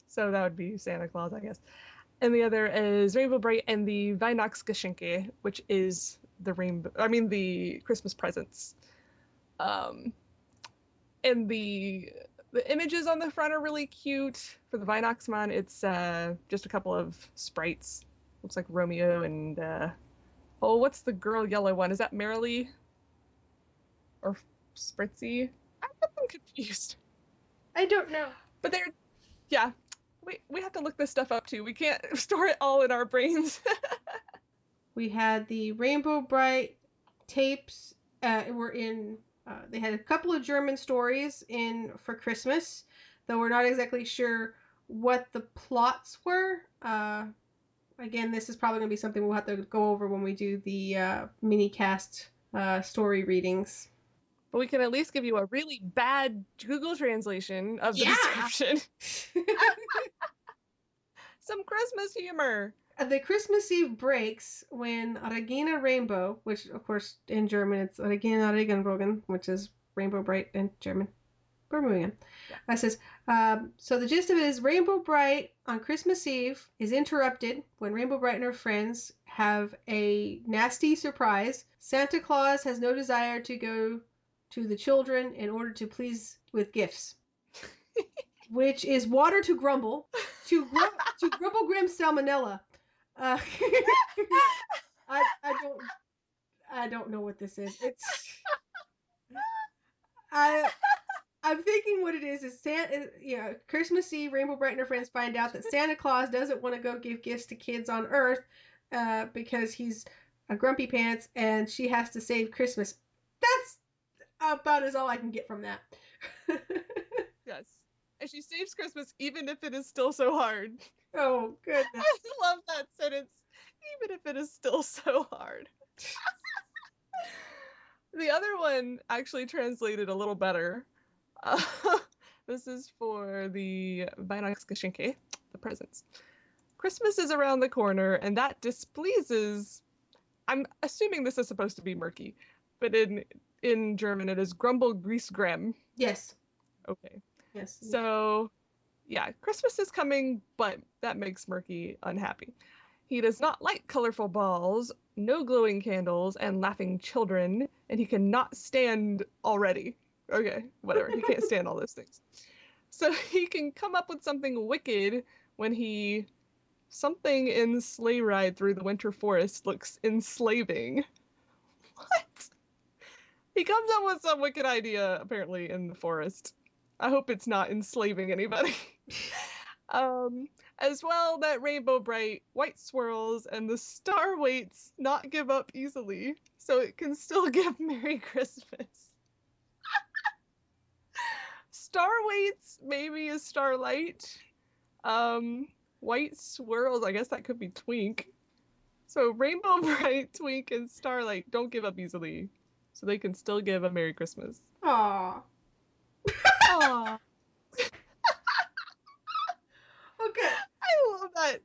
[SPEAKER 2] So that would be Santa Claus, I guess. And the other is Rainbow Bright and the Weihnachtsgeschenke, which is the Christmas presents. And the images on the front are really cute. For the Weihnachtsmann, it's just a couple of sprites. Looks like Romeo and what's the girl yellow one? Is that Merrily or Spritzy? I'm confused.
[SPEAKER 3] I don't know.
[SPEAKER 2] But we have to look this stuff up too. We can't store it all in our brains.
[SPEAKER 3] We had the Rainbow Bright tapes. They had a couple of German stories in for Christmas, though we're not exactly sure what the plots were. Again, this is probably going to be something we'll have to go over when we do the mini-cast story readings.
[SPEAKER 2] But we can at least give you a really bad Google translation of the description. Some Christmas humor.
[SPEAKER 3] The Christmas Eve breaks when Regina Rainbow, which of course in German it's Regina Regenbogen, which is Rainbow Bright in German. That says, so the gist of it is Rainbow Bright on Christmas Eve is interrupted when Rainbow Bright and her friends have a nasty surprise. Santa Claus has no desire to go to the children in order to please with gifts, which is water to Grumble, to Grumble Grim's salmonella. I don't know what this is. I'm thinking what it is Santa, Christmas Eve, Rainbow Bright and her friends find out that Santa Claus doesn't want to go give gifts to kids on Earth because he's a grumpy pants and she has to save Christmas. That's about as all I can get from that.
[SPEAKER 2] Yes. And she saves Christmas even if it is still so hard.
[SPEAKER 3] Oh, goodness.
[SPEAKER 2] I love that sentence. Even if it is still so hard. The other one actually translated a little better. This is for the Weihnachtsgeschenke, the presents. Christmas is around the corner, and that displeases. I'm assuming this is supposed to be murky, but in German it is Grumble Griesgram.
[SPEAKER 3] Yes.
[SPEAKER 2] Okay.
[SPEAKER 3] Yes.
[SPEAKER 2] So, yeah, Christmas is coming, but that makes Murky unhappy. He does not like colorful balls, no glowing candles, and laughing children, and he cannot stand already. Okay, whatever. He can't stand all those things. So he can come up with something wicked when something in sleigh ride through the winter forest looks enslaving. What? He comes up with some wicked idea, apparently, in the forest. I hope it's not enslaving anybody. As well, that Rainbow Brite, white swirls, and the star weights not give up easily, so it can still give Merry Christmas. Star weights, maybe a starlight. White swirls, I guess that could be Twink. So Rainbow Brite, Twink, and Starlight don't give up easily, so they can still give a Merry Christmas.
[SPEAKER 3] Aww.
[SPEAKER 2] Aww.
[SPEAKER 3] Okay.
[SPEAKER 2] I love that.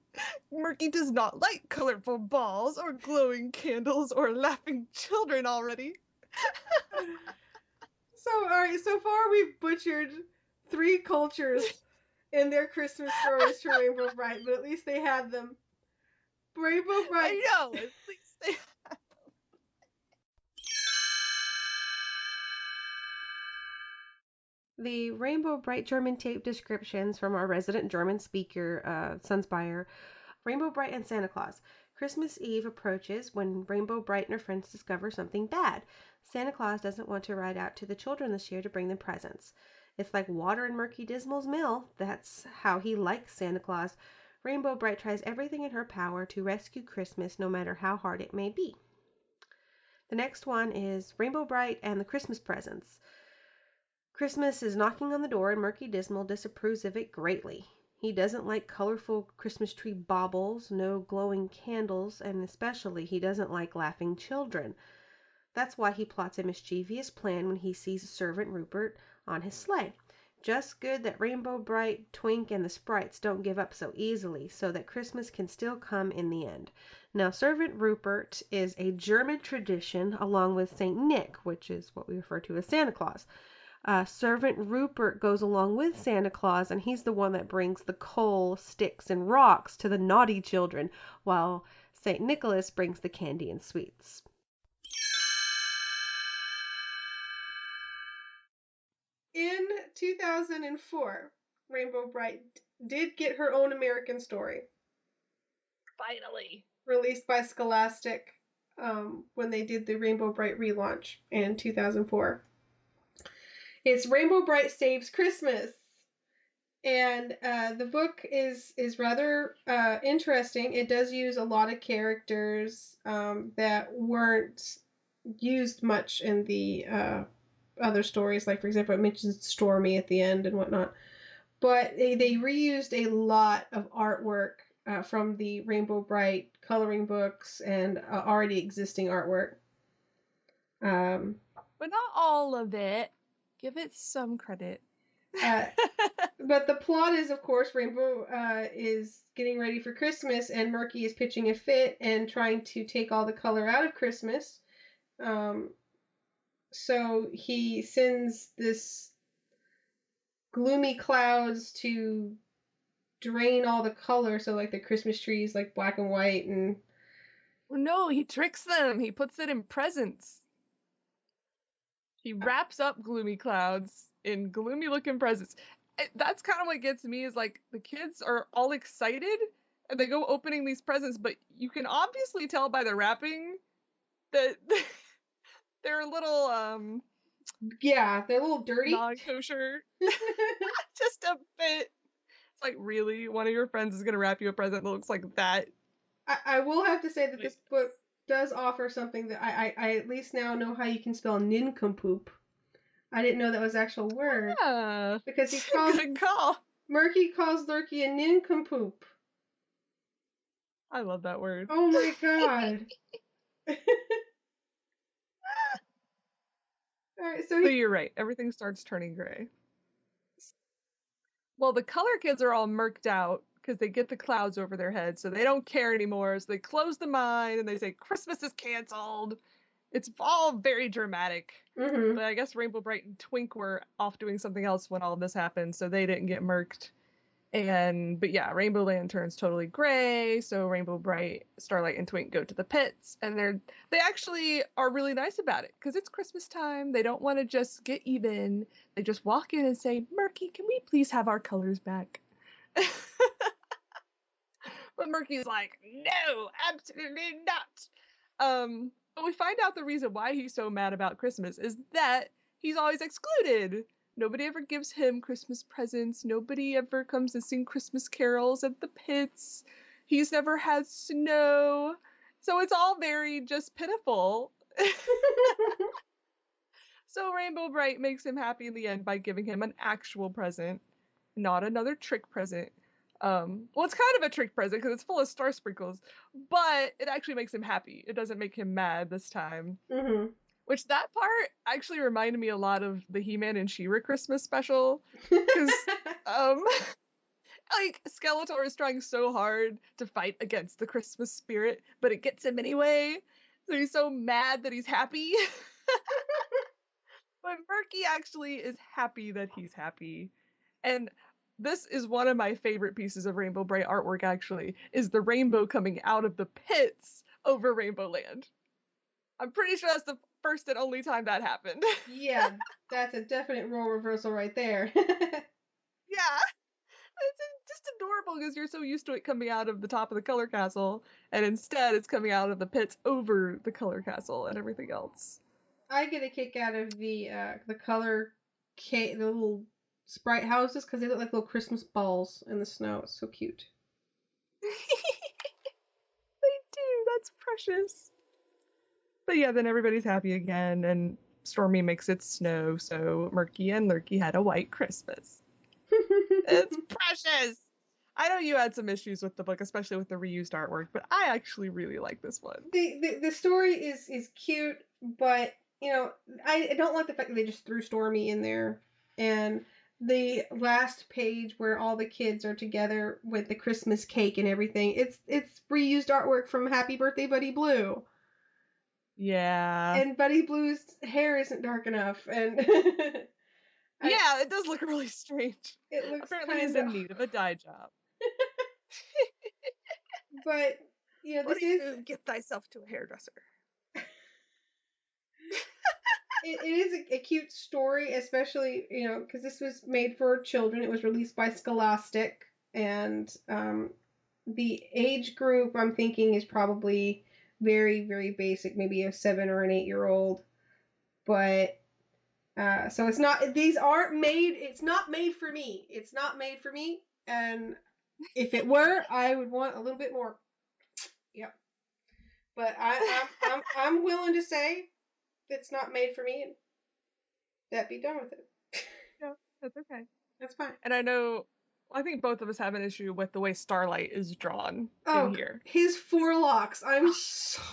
[SPEAKER 2] Murky does not like colorful balls or glowing candles or laughing children already.
[SPEAKER 3] So, all right, so far we've butchered 3 cultures in their Christmas stories to Rainbow Brite, but at least they had them. Rainbow Brite.
[SPEAKER 2] I know, at least they have.
[SPEAKER 3] The Rainbow Brite German tape descriptions from our resident German speaker, Sunspire. Rainbow Brite and Santa Claus. Christmas Eve approaches when Rainbow Brite and her friends discover something bad. Santa Claus doesn't want to ride out to the children this year to bring them presents. It's like water in Murky Dismal's mill. That's how he likes Santa Claus. Rainbow Brite tries everything in her power to rescue Christmas, no matter how hard it may be. The next one is Rainbow Brite and the Christmas Presents. Christmas is knocking on the door, and Murky Dismal disapproves of it greatly. He doesn't like colorful Christmas tree baubles, no glowing candles, and especially he doesn't like laughing children. That's why he plots a mischievous plan when he sees Servant Rupert on his sleigh. Just good that Rainbow Brite, Twink, and the sprites don't give up so easily, so that Christmas can still come in the end. Now, Servant Rupert is a German tradition along with St. Nick, which is what we refer to as Santa Claus. Servant Rupert goes along with Santa Claus, and he's the one that brings the coal, sticks, and rocks to the naughty children, while St. Nicholas brings the candy and sweets. In 2004, Rainbow Brite did get her own American story.
[SPEAKER 2] Finally.
[SPEAKER 3] Released by Scholastic when they did the Rainbow Brite relaunch in 2004. It's Rainbow Brite Saves Christmas. And the book is rather interesting. It does use a lot of characters that weren't used much in the other stories. Like, for example, it mentions Stormy at the end and whatnot. But they reused a lot of artwork from the Rainbow Brite coloring books and already existing artwork.
[SPEAKER 2] But not all of it. Give it some credit.
[SPEAKER 3] But the plot is, of course, Rainbow is getting ready for Christmas, and Murky is pitching a fit and trying to take all the color out of Christmas. So he sends this gloomy clouds to drain all the color, so like the Christmas tree is like black and white, and
[SPEAKER 2] No, he tricks them. He puts it in presents. He wraps up gloomy clouds in gloomy looking presents. That's kind of what gets me, is like the kids are all excited and they go opening these presents, but you can obviously tell by the wrapping that they're a little
[SPEAKER 3] yeah, they're a little dirty.
[SPEAKER 2] non-kosher. Just a bit. It's like, really? One of your friends is gonna wrap you a present that looks like that?
[SPEAKER 3] I will have to say that this book does offer something that I at least now know how you can spell nincompoop. I didn't know that was an actual word.
[SPEAKER 2] Yeah.
[SPEAKER 3] Because he calls
[SPEAKER 2] Good call.
[SPEAKER 3] Murky calls Lurky a nincompoop.
[SPEAKER 2] I love that word.
[SPEAKER 3] Oh my god. Alright, so
[SPEAKER 2] But you're right. Everything starts turning gray. Well, the color kids are all murked out because they get the clouds over their heads, so they don't care anymore. So they close the mine and they say Christmas is canceled. It's all very dramatic.
[SPEAKER 3] Mm-hmm.
[SPEAKER 2] But I guess Rainbow Bright and Twink were off doing something else when all of this happened, so they didn't get murked. But yeah, Rainbow Land turns totally gray, so Rainbow Bright, Starlight, and Twink go to the pits, and they actually are really nice about it because it's Christmas time. They don't want to just get even. They just walk in and say, "Murky, can we please have our colors back?" But Murky's like, "No, absolutely not." But we find out the reason why he's so mad about Christmas is that he's always excluded. Nobody ever gives him Christmas presents. Nobody ever comes to sing Christmas carols at the pits. He's never had snow. So it's all very just pitiful. So Rainbow Bright makes him happy in the end by giving him an actual present, not another trick present. Well, it's kind of a trick present because it's full of star sprinkles, but it actually makes him happy. It doesn't make him mad this time.
[SPEAKER 3] Mm-hmm.
[SPEAKER 2] Which that part actually reminded me a lot of the He-Man and She-Ra Christmas special. Because, like, Skeletor is trying so hard to fight against the Christmas spirit, but it gets him anyway. So he's so mad that he's happy. But Murky actually is happy that he's happy. And this is one of my favorite pieces of Rainbow Bright artwork, actually, is the rainbow coming out of the pits over Rainbow Land. I'm pretty sure that's the first and only time that happened.
[SPEAKER 3] Yeah, that's a definite role reversal right there.
[SPEAKER 2] Yeah. It's just adorable because you're so used to it coming out of the top of the color castle, and instead it's coming out of the pits over the color castle and everything else.
[SPEAKER 3] I get a kick out of the color the little sprite houses because they look like little Christmas balls in the snow. It's so cute.
[SPEAKER 2] They do. That's precious. But yeah, then everybody's happy again, and Stormy makes it snow, so Murky and Lurky had a white Christmas. It's precious! I know you had some issues with the book, especially with the reused artwork, but I actually really like this one.
[SPEAKER 3] The story is cute, but you know, I don't like the fact that they just threw Stormy in there. And the last page where all the kids are together with the Christmas cake and everything, it's reused artwork from Happy Birthday Buddy Blue.
[SPEAKER 2] Yeah.
[SPEAKER 3] And Buddy Blue's hair isn't dark enough, and
[SPEAKER 2] yeah, it does look really strange.
[SPEAKER 3] It looks
[SPEAKER 2] apparently he's in need of a dye job.
[SPEAKER 3] But you know,
[SPEAKER 2] what do you do? Get thyself to a hairdresser.
[SPEAKER 3] It is a cute story, especially, you know, because this was made for children. It was released by Scholastic, and the age group I'm thinking is probably very, very basic, maybe a 7 or an 8-year-old. But so it's not. These aren't made. It's not made for me. It's not made for me. And if it were, I would want a little bit more. Yep. But I'm willing to say it's not made for me, and that'd be done with it.
[SPEAKER 2] Yeah, that's okay.
[SPEAKER 3] That's fine.
[SPEAKER 2] And I think both of us have an issue with the way Starlight is drawn in here.
[SPEAKER 3] His forelocks. I'm sorry.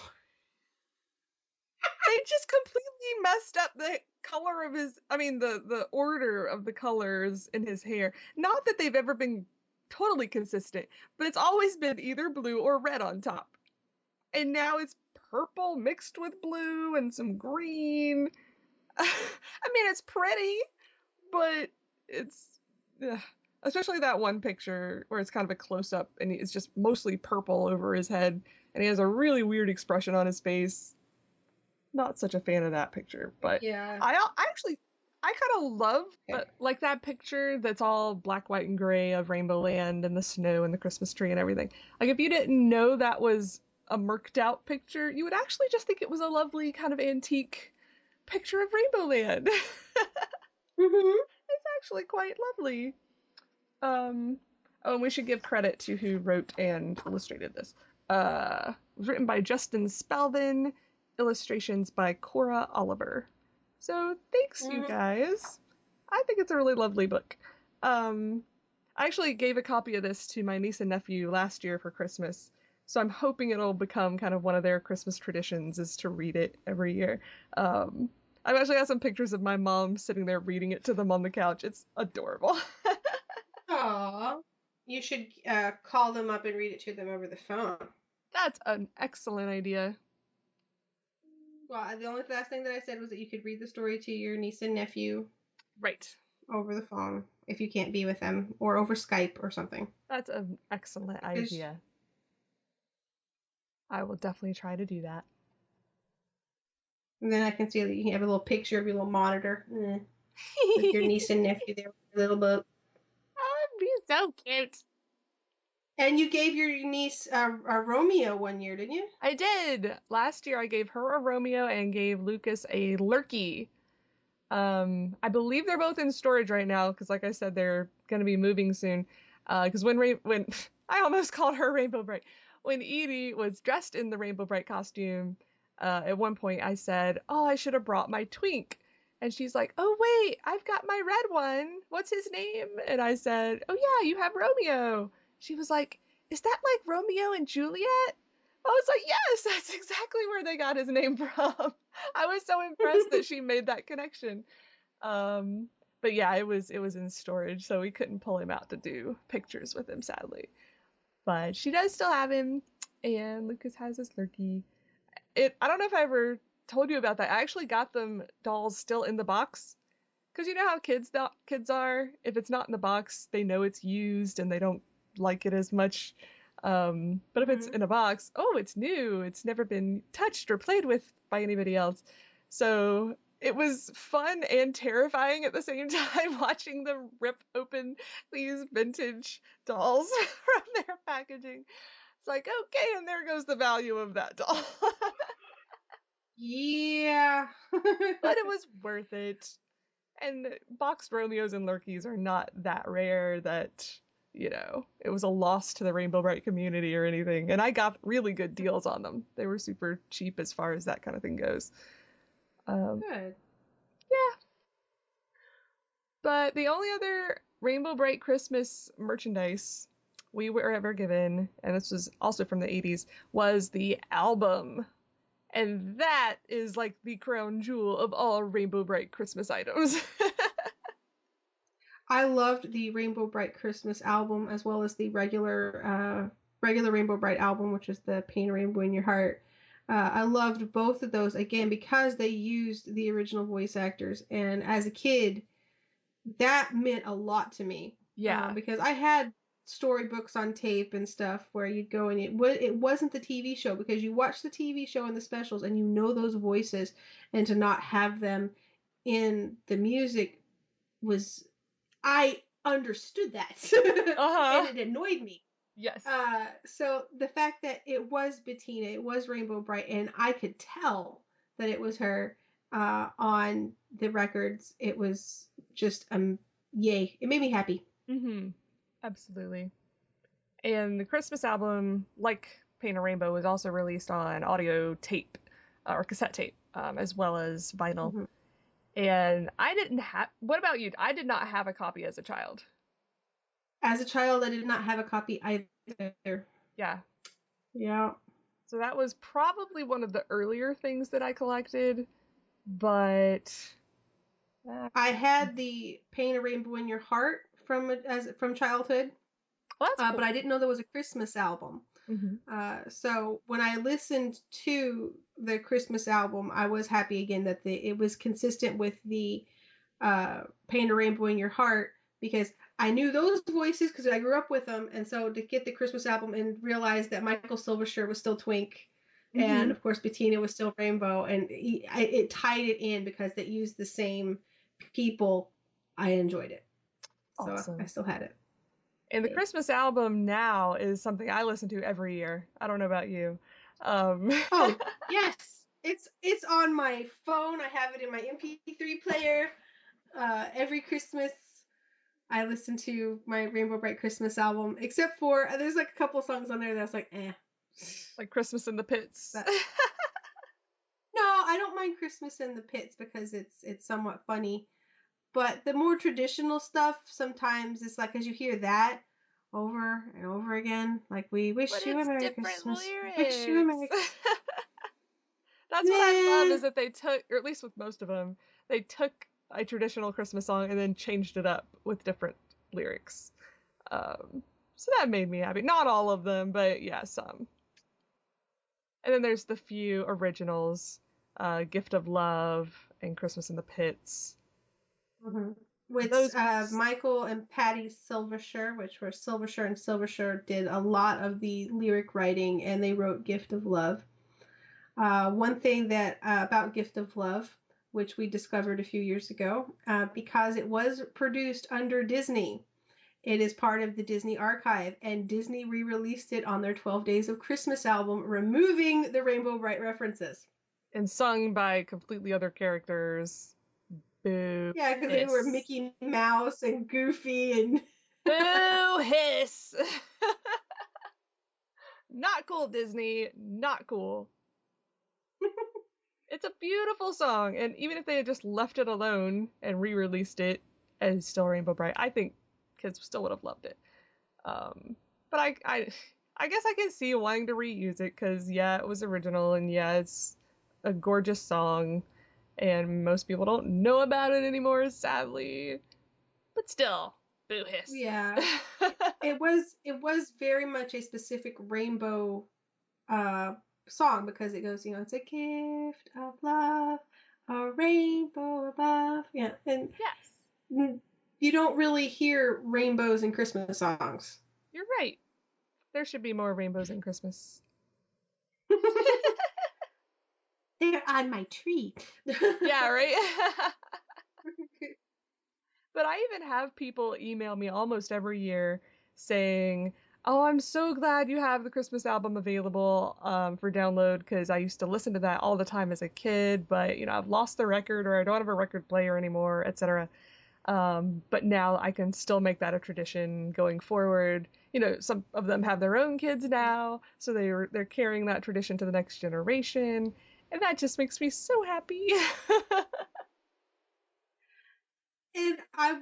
[SPEAKER 2] They just completely messed up the color of the order of the colors in his hair. Not that they've ever been totally consistent, but it's always been either blue or red on top. And now it's purple mixed with blue and some green. It's pretty, but it's... especially that one picture where it's kind of a close-up and it's just mostly purple over his head, and he has a really weird expression on his face. Not such a fan of that picture, but
[SPEAKER 3] yeah.
[SPEAKER 2] I kind of love like that picture that's all black, white, and gray of Rainbow Land and the snow and the Christmas tree and everything. Like, if you didn't know that was a murked out picture, you would actually just think it was a lovely kind of antique picture of Rainbow Land.
[SPEAKER 3] Mm-hmm.
[SPEAKER 2] It's actually quite lovely. And we should give credit to who wrote and illustrated this. It was written by Justin Spelvin, illustrations by Cora Oliver. So thanks, you guys. I think it's a really lovely book. I actually gave a copy of this to my niece and nephew last year for Christmas, so I'm hoping it'll become kind of one of their Christmas traditions is to read it every year. I've actually got some pictures of my mom sitting there reading it to them on the couch. It's adorable.
[SPEAKER 3] Aw. You should call them up and read it to them over the phone.
[SPEAKER 2] That's an excellent idea.
[SPEAKER 3] Well, the only last thing that I said was that you could read the story to your niece and nephew
[SPEAKER 2] Right.
[SPEAKER 3] over the phone if you can't be with them, or over Skype or something.
[SPEAKER 2] That's an excellent idea. I will definitely try to do that.
[SPEAKER 3] And then I can see that you can have a little picture of your little monitor with your niece and nephew there with a little book.
[SPEAKER 2] Oh, it'd be so cute.
[SPEAKER 3] And you gave your niece a Romeo one year, didn't you?
[SPEAKER 2] I did. Last year I gave her a Romeo and gave Lucas a Lurkey. I believe they're both in storage right now because, like I said, they're going to be moving soon. Because when I almost called her Rainbow Brite. When Edie was dressed in the Rainbow Brite costume, at one point I said, "Oh, I should have brought my twink." And she's like, "Oh, wait, I've got my red one. What's his name?" And I said, "Oh, yeah, you have Romeo." She was like, "Is that like Romeo and Juliet?" I was like, "Yes, that's exactly where they got his name from." I was so impressed that she made that connection. But yeah, it was in storage, so we couldn't pull him out to do pictures with him, sadly. But she does still have him, and Lucas has his Lurkey. I don't know if I ever told you about that. I actually got them dolls still in the box. Because you know how kids are? If it's not in the box, they know it's used and they don't like it as much. But if it's in a box, oh, it's new. It's never been touched or played with by anybody else. So it was fun and terrifying at the same time watching them rip open these vintage dolls from their packaging. It's like, okay, and there goes the value of that doll.
[SPEAKER 3] Yeah.
[SPEAKER 2] But it was worth it. And boxed Romeos and Lurkeys are not that rare that, it was a loss to the Rainbow Brite community or anything. And I got really good deals on them. They were super cheap as far as that kind of thing goes.
[SPEAKER 3] Good.
[SPEAKER 2] Yeah. But the only other Rainbow Brite Christmas merchandise we were ever given, and this was also from the 80s, was the album. And that is like the crown jewel of all Rainbow Brite Christmas items.
[SPEAKER 3] I loved the Rainbow Brite Christmas album as well as the regular Rainbow Brite album, which is the Paint a Rainbow in Your Heart. I loved both of those again because they used the original voice actors, and as a kid, that meant a lot to me.
[SPEAKER 2] Yeah.
[SPEAKER 3] Because I had storybooks on tape and stuff where you'd go and it wasn't the TV show, because you watch the TV show and the specials and you know those voices, and to not have them in the music was, I understood that. And it annoyed me.
[SPEAKER 2] Yes.
[SPEAKER 3] So the fact that it was Bettina, it was Rainbow Brite, and I could tell that it was her on the records, it was just yay. It made me happy.
[SPEAKER 2] Mm-hmm. Absolutely. And the Christmas album, like Paint a Rainbow, was also released on audio tape or cassette tape, as well as vinyl.
[SPEAKER 3] Mm-hmm.
[SPEAKER 2] And what about you? I did not have a copy as a child.
[SPEAKER 3] As a child, I did not have a copy either.
[SPEAKER 2] Yeah.
[SPEAKER 3] Yeah.
[SPEAKER 2] So that was probably one of the earlier things that I collected, but
[SPEAKER 3] I had the Paint a Rainbow in Your Heart from childhood.
[SPEAKER 2] Well, that's cool.
[SPEAKER 3] But I didn't know there was a Christmas album.
[SPEAKER 2] Mm-hmm.
[SPEAKER 3] So when I listened to the Christmas album, I was happy again that it was consistent with the Paint a Rainbow in Your Heart, because I knew those voices because I grew up with them. And so to get the Christmas album and realize that Michael Silvershirt was still Twink, mm-hmm. and of course Bettina was still Rainbow, and it tied it in because they used the same people, I enjoyed it.
[SPEAKER 2] Awesome.
[SPEAKER 3] So I still had it.
[SPEAKER 2] And the Christmas album now is something I listen to every year. I don't know about you.
[SPEAKER 3] Oh, yes. It's on my phone. I have it in my MP3 player. Every Christmas, I listen to my Rainbow Brite Christmas album, except for there's like a couple songs on there that's like, eh.
[SPEAKER 2] Like Christmas in the Pits.
[SPEAKER 3] No, I don't mind Christmas in the Pits because it's somewhat funny. But the more traditional stuff, sometimes it's like, as you hear that over and over again, like, we wish you a Merry Christmas. Wish you a Merry Christmas.
[SPEAKER 2] That's what I love, is that they took, or at least with most of them, they took a traditional Christmas song and then changed it up with different lyrics. So that made me happy. Not all of them, but yeah, some. And then there's the few originals, Gift of Love and Christmas in the Pits.
[SPEAKER 3] Mm-hmm. Which
[SPEAKER 2] Those
[SPEAKER 3] Michael and Patty Silvershire, which were Silvershire and Silvershire, did a lot of the lyric writing, and they wrote Gift of Love. One thing that about Gift of Love, which we discovered a few years ago, because it was produced under Disney, it is part of the Disney archive, and Disney re-released it on their 12 Days of Christmas album, removing the Rainbow Brite references.
[SPEAKER 2] and sung by completely other characters. Boo.
[SPEAKER 3] Yeah, because they were Mickey Mouse and Goofy and...
[SPEAKER 2] Boo hiss. Not cool, Disney. Not cool. It's a beautiful song, and even if they had just left it alone and re-released it as still Rainbow Brite, I think kids still would have loved it. But I guess I can see wanting to reuse it because yeah, it was original, and yeah, it's a gorgeous song, and most people don't know about it anymore, sadly. But still, boo hiss.
[SPEAKER 3] Yeah, it was very much a specific Rainbow song because it goes, it's a gift of love, a rainbow above. Yeah, and
[SPEAKER 2] yes,
[SPEAKER 3] you don't really hear rainbows in Christmas songs.
[SPEAKER 2] You're right. There should be more rainbows in Christmas.
[SPEAKER 3] They're on my tree.
[SPEAKER 2] Yeah, right? But I even have people email me almost every year saying, oh, I'm so glad you have the Christmas album available for download because I used to listen to that all the time as a kid, but, I've lost the record or I don't have a record player anymore, etc. But now I can still make that a tradition going forward. Some of them have their own kids now, so they're carrying that tradition to the next generation, and that just makes me so happy.
[SPEAKER 3] And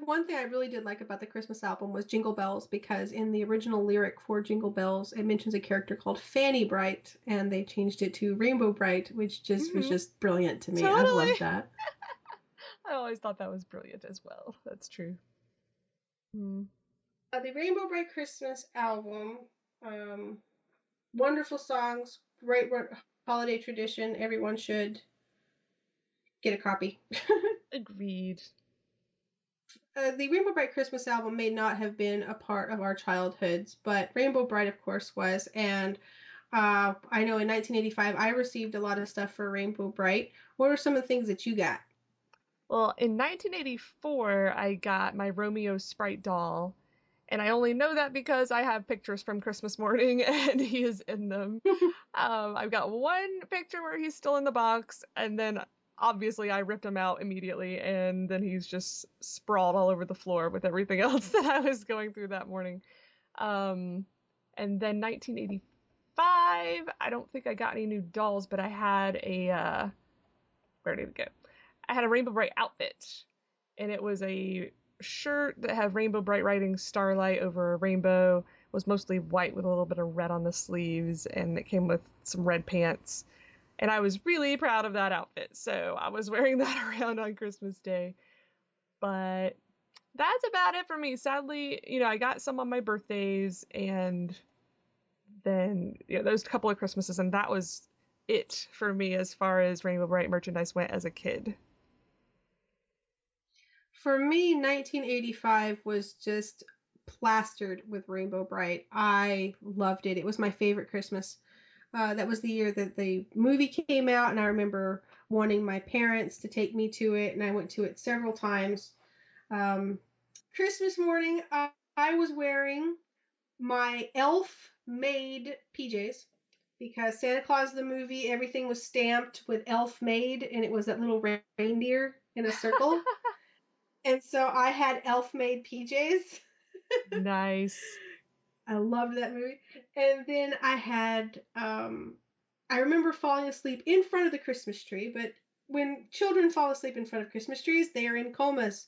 [SPEAKER 3] one thing I really did like about the Christmas album was Jingle Bells, because in the original lyric for Jingle Bells, it mentions a character called Fanny Brite, and they changed it to Rainbow Brite, which just was just brilliant to me. Totally. I love that.
[SPEAKER 2] I always thought that was brilliant as well. That's true.
[SPEAKER 3] The Rainbow Brite Christmas album, wonderful songs, great holiday tradition. Everyone should get a copy.
[SPEAKER 2] Agreed.
[SPEAKER 3] The Rainbow Brite Christmas album may not have been a part of our childhoods, but Rainbow Brite, of course, was. And I know in 1985, I received a lot of stuff for Rainbow Brite. What are some of the things that you got?
[SPEAKER 2] Well, in 1984, I got my Romeo Sprite doll. And I only know that because I have pictures from Christmas morning and he is in them. I've got one picture where he's still in the box, and then obviously I ripped him out immediately, and then he's just sprawled all over the floor with everything else that I was going through that morning. And then 1985, I don't think I got any new dolls, but I had where did it go? I had a Rainbow Brite outfit, and it was a shirt that had Rainbow Brite writing Starlight over a rainbow. It was mostly white with a little bit of red on the sleeves, and it came with some red pants. And I was really proud of that outfit, so I was wearing that around on Christmas Day. But that's about it for me. Sadly, I got some on my birthdays, and then those couple of Christmases, and that was it for me as far as Rainbow Brite merchandise went as a kid.
[SPEAKER 3] For me, 1985 was just plastered with Rainbow Brite. I loved it. It was my favorite Christmas. That was the year that the movie came out, and I remember wanting my parents to take me to it, and I went to it several times. Christmas morning, I was wearing my elf-made PJs because Santa Claus the movie, everything was stamped with elf-made, and it was that little reindeer in a circle. And so I had elf-made PJs.
[SPEAKER 2] Nice.
[SPEAKER 3] I loved that movie. And then I had, I remember falling asleep in front of the Christmas tree, but when children fall asleep in front of Christmas trees, they are in comas.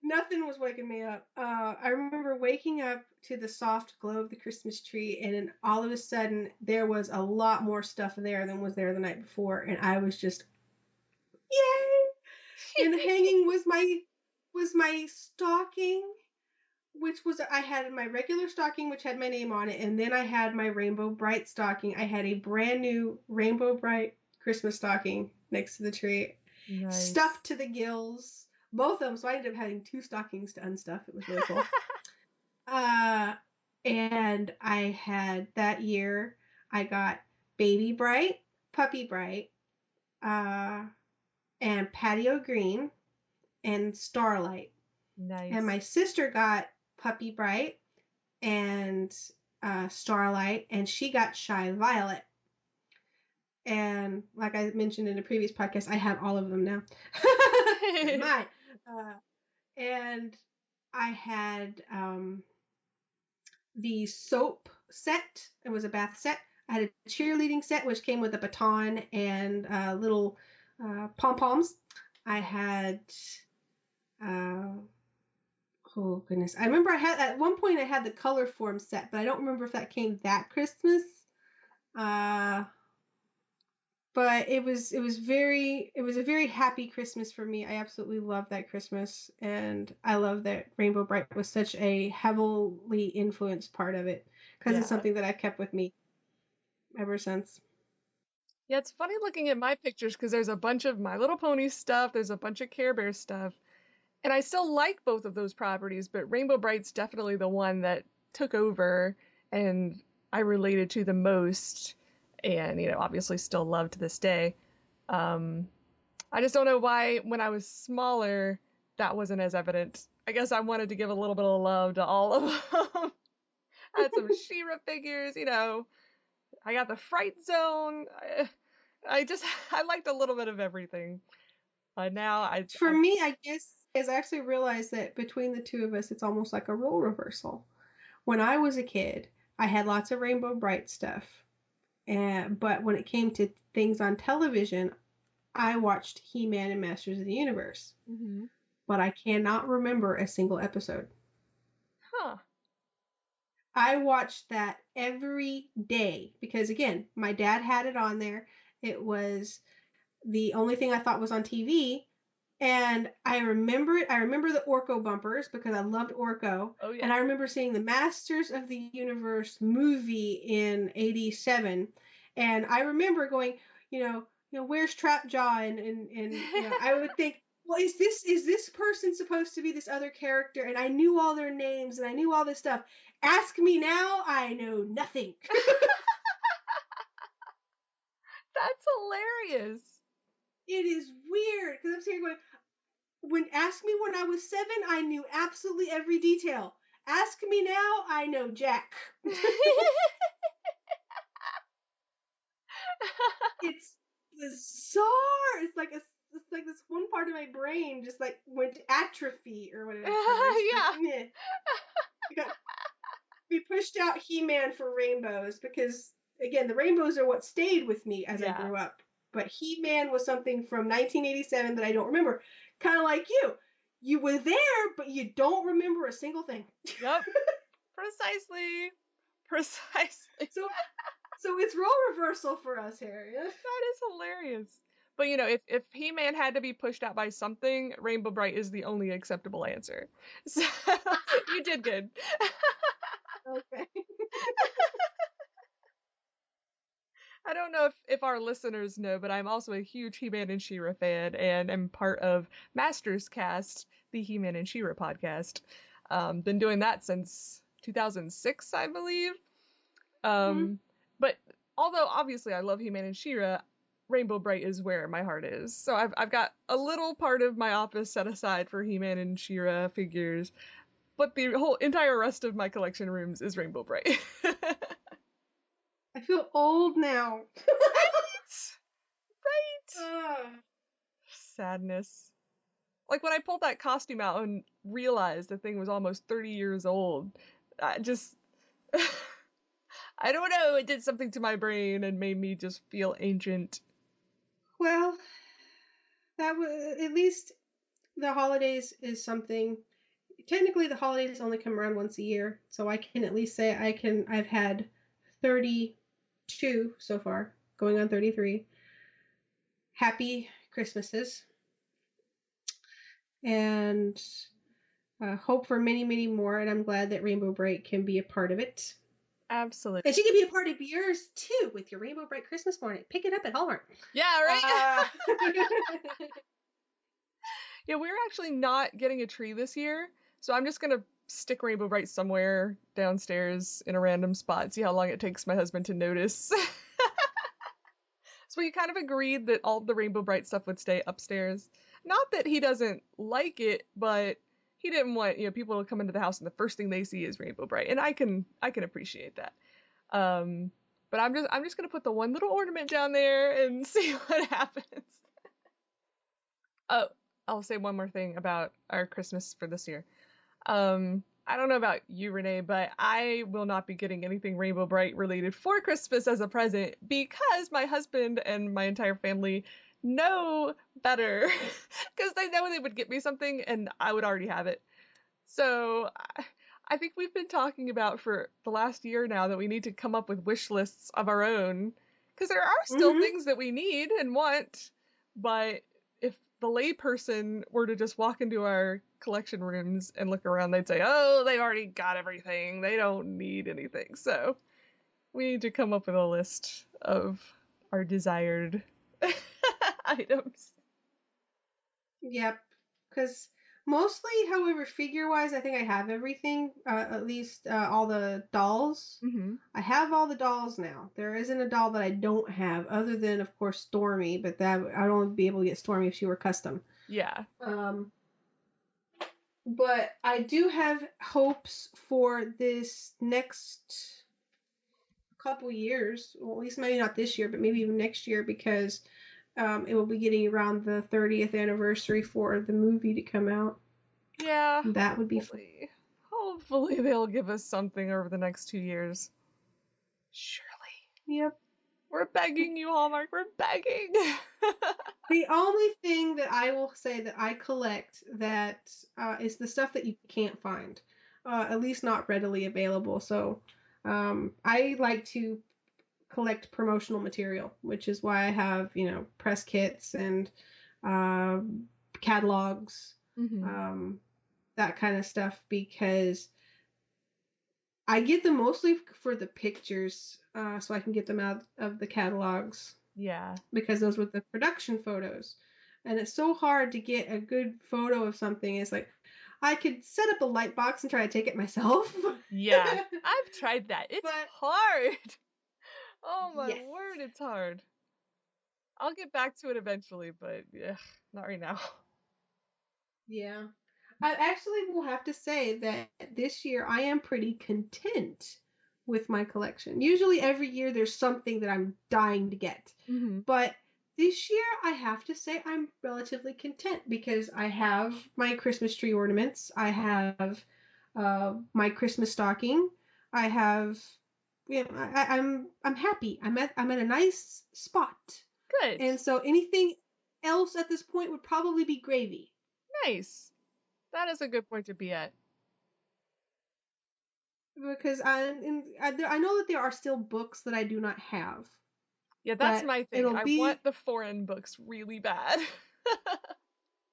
[SPEAKER 3] Nothing was waking me up. I remember waking up to the soft glow of the Christmas tree, and then all of a sudden, there was a lot more stuff there than was there the night before, and I was just, yay! And hanging was was my stocking, which was, I had my regular stocking, which had my name on it, and then I had my Rainbow Brite stocking. I had a brand new Rainbow Brite Christmas stocking next to the tree,
[SPEAKER 2] Nice.
[SPEAKER 3] stuffed to the gills, both of them. So I ended up having 2 stockings to unstuff. It was really cool. And I had, that year, I got Baby Brite, Puppy Brite, and Patio Green, and Starlight.
[SPEAKER 2] Nice.
[SPEAKER 3] And my sister got Puppy Brite and Starlight, and she got Shy Violet. And like I mentioned in a previous podcast, I have all of them now. Mine. And I had the soap set. It was a bath set. I had a cheerleading set, which came with a baton and little pom-poms. I had, oh goodness. I remember at one point I had the color form set, but I don't remember if that came that Christmas. But it was a very happy Christmas for me. I absolutely loved that Christmas, and I love that Rainbow Brite was such a heavily influenced part of it, because it's something that I've kept with me ever since.
[SPEAKER 2] Yeah, it's funny looking at my pictures because there's a bunch of My Little Pony stuff, there's a bunch of Care Bear stuff, and I still like both of those properties, but Rainbow Brite's definitely the one that took over and I related to the most, and obviously still love to this day. I just don't know why when I was smaller that wasn't as evident. I guess I wanted to give a little bit of love to all of them. I had some She-Ra figures, I got the Fright Zone. I liked a little bit of everything. Now
[SPEAKER 3] For me, I guess, is I actually realized that between the two of us, it's almost like a role reversal. When I was a kid, I had lots of Rainbow Brite stuff. But when it came to things on television, I watched He-Man and Masters of the Universe.
[SPEAKER 2] Mm-hmm.
[SPEAKER 3] But I cannot remember a single episode.
[SPEAKER 2] Huh.
[SPEAKER 3] I watched that every day because, again, my dad had it on there. It was the only thing I thought was on TV. And I remember it. I remember the Orko bumpers because I loved Orko.
[SPEAKER 2] Oh, yeah.
[SPEAKER 3] And I remember seeing the Masters of the Universe movie in '87. And I remember going, where's Trapjaw? And I would think, well, is this person supposed to be this other character? And I knew all their names and I knew all this stuff. Ask me now, I know nothing.
[SPEAKER 2] That's hilarious.
[SPEAKER 3] It is weird because I'm sitting here going, ask me when I was 7, I knew absolutely every detail. Ask me now, I know Jack. It's bizarre. It's like this one part of my brain just like went to atrophy or whatever. Yeah. We pushed out He-Man for rainbows because, again, the rainbows are what stayed with me as I grew up. But He-Man was something from 1987 that I don't remember. Kind of like you. You were there, but you don't remember a single thing.
[SPEAKER 2] Yep. Precisely.
[SPEAKER 3] So it's role reversal for us here.
[SPEAKER 2] That is hilarious. But if He-Man had to be pushed out by something, Rainbow Brite is the only acceptable answer. So you did good.
[SPEAKER 3] Okay.
[SPEAKER 2] I don't know if our listeners know, but I'm also a huge He-Man and She-Ra fan, and am part of Masters Cast, the He-Man and She-Ra podcast. Been doing that since 2006, I believe. But although obviously I love He-Man and She-Ra, Rainbow Brite is where my heart is. So I've got a little part of my office set aside for He-Man and She-Ra figures, but the whole entire rest of my collection rooms is Rainbow Brite.
[SPEAKER 3] I feel old now.
[SPEAKER 2] Right? Sadness. Like when I pulled that costume out and realized the thing was almost 30 years old, I just... I don't know, it did something to my brain and made me just feel ancient.
[SPEAKER 3] Well, that was, at least the holidays is something. Technically, the holidays only come around once a year, so I can at least say I've had 32 so far, going on 33 happy Christmases. and hope for many, many more. And I'm glad that Rainbow Brite can be a part of it.
[SPEAKER 2] Absolutely.
[SPEAKER 3] And she can be a part of yours too with your Rainbow Brite Christmas morning. Pick it up at Hallmark.
[SPEAKER 2] Yeah, right? Yeah, we're actually not getting a tree this year, so I'm just gonna stick Rainbow Brite somewhere downstairs in a random spot, see how long it takes my husband to notice. So we kind of agreed that all the Rainbow Brite stuff would stay upstairs. Not that he doesn't like it, but he didn't want, people to come into the house and the first thing they see is Rainbow Brite, and I can appreciate that. But I'm just gonna put the one little ornament down there and see what happens. Oh, I'll say one more thing about our Christmas for this year. I don't know about you, Renee, but I will not be getting anything Rainbow Brite related for Christmas as a present because my husband and my entire family know better. Because they know they would get me something and I would already have it. So I think we've been talking about for the last year now that we need to come up with wish lists of our own. Because there are still things that we need and want, but if the layperson were to just walk into our collection rooms and look around, they'd say, oh, they already got everything. They don't need anything. So we need to come up with a list of our desired items.
[SPEAKER 3] Yep. Because mostly, however, figure-wise, I think I have everything. At least all the dolls.
[SPEAKER 2] Mm-hmm.
[SPEAKER 3] I have all the dolls now. There isn't a doll that I don't have, other than, of course, Stormy. But that I'd only be able to get Stormy if she were custom.
[SPEAKER 2] Yeah.
[SPEAKER 3] But I do have hopes for this next couple years. Well, at least maybe not this year, but maybe even next year, because it will be getting around the 30th anniversary for the movie to come out.
[SPEAKER 2] Yeah.
[SPEAKER 3] That would be
[SPEAKER 2] fun. Hopefully they'll give us something over the next 2 years. Surely.
[SPEAKER 3] Yep.
[SPEAKER 2] We're begging you, Hallmark. We're begging.
[SPEAKER 3] The only thing that I will say that I collect that is the stuff that you can't find, at least not readily available. So I like to collect promotional material, which is why I have, press kits and catalogs, that kind of stuff, because I get them mostly for the pictures, so I can get them out of the catalogs.
[SPEAKER 2] Yeah.
[SPEAKER 3] Because those were the production photos. And it's so hard to get a good photo of something. It's like, I could set up a light box and try to take it myself.
[SPEAKER 2] Yeah. I've tried that. It's hard. Oh my word, it's hard. I'll get back to it eventually, but yeah, not right now.
[SPEAKER 3] Yeah. I actually will have to say that this year I am pretty content with my collection. Usually every year there's something that I'm dying to get. But this year I have to say I'm relatively content because I have my Christmas tree ornaments. I have my Christmas stocking. I have I'm happy. I'm at a nice spot.
[SPEAKER 2] Good.
[SPEAKER 3] And so anything else at this point would probably be gravy.
[SPEAKER 2] Nice. That is a good point to be at.
[SPEAKER 3] Because I know that there are still books that I do not have.
[SPEAKER 2] Yeah, that's my thing. I want the foreign books really bad.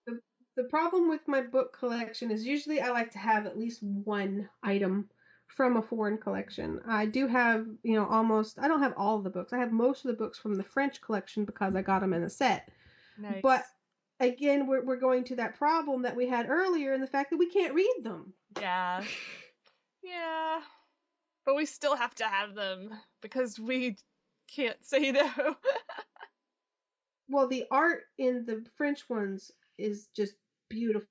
[SPEAKER 3] The problem with my book collection is usually I like to have at least one item from a foreign collection. I do have, I don't have all of the books. I have most of the books from the French collection because I got them in a set.
[SPEAKER 2] Nice.
[SPEAKER 3] But again, we're going to that problem that we had earlier in the fact that we can't read them.
[SPEAKER 2] Yeah. Yeah. But we still have to have them because we can't say no.
[SPEAKER 3] Well, the art in the French ones is just beautiful.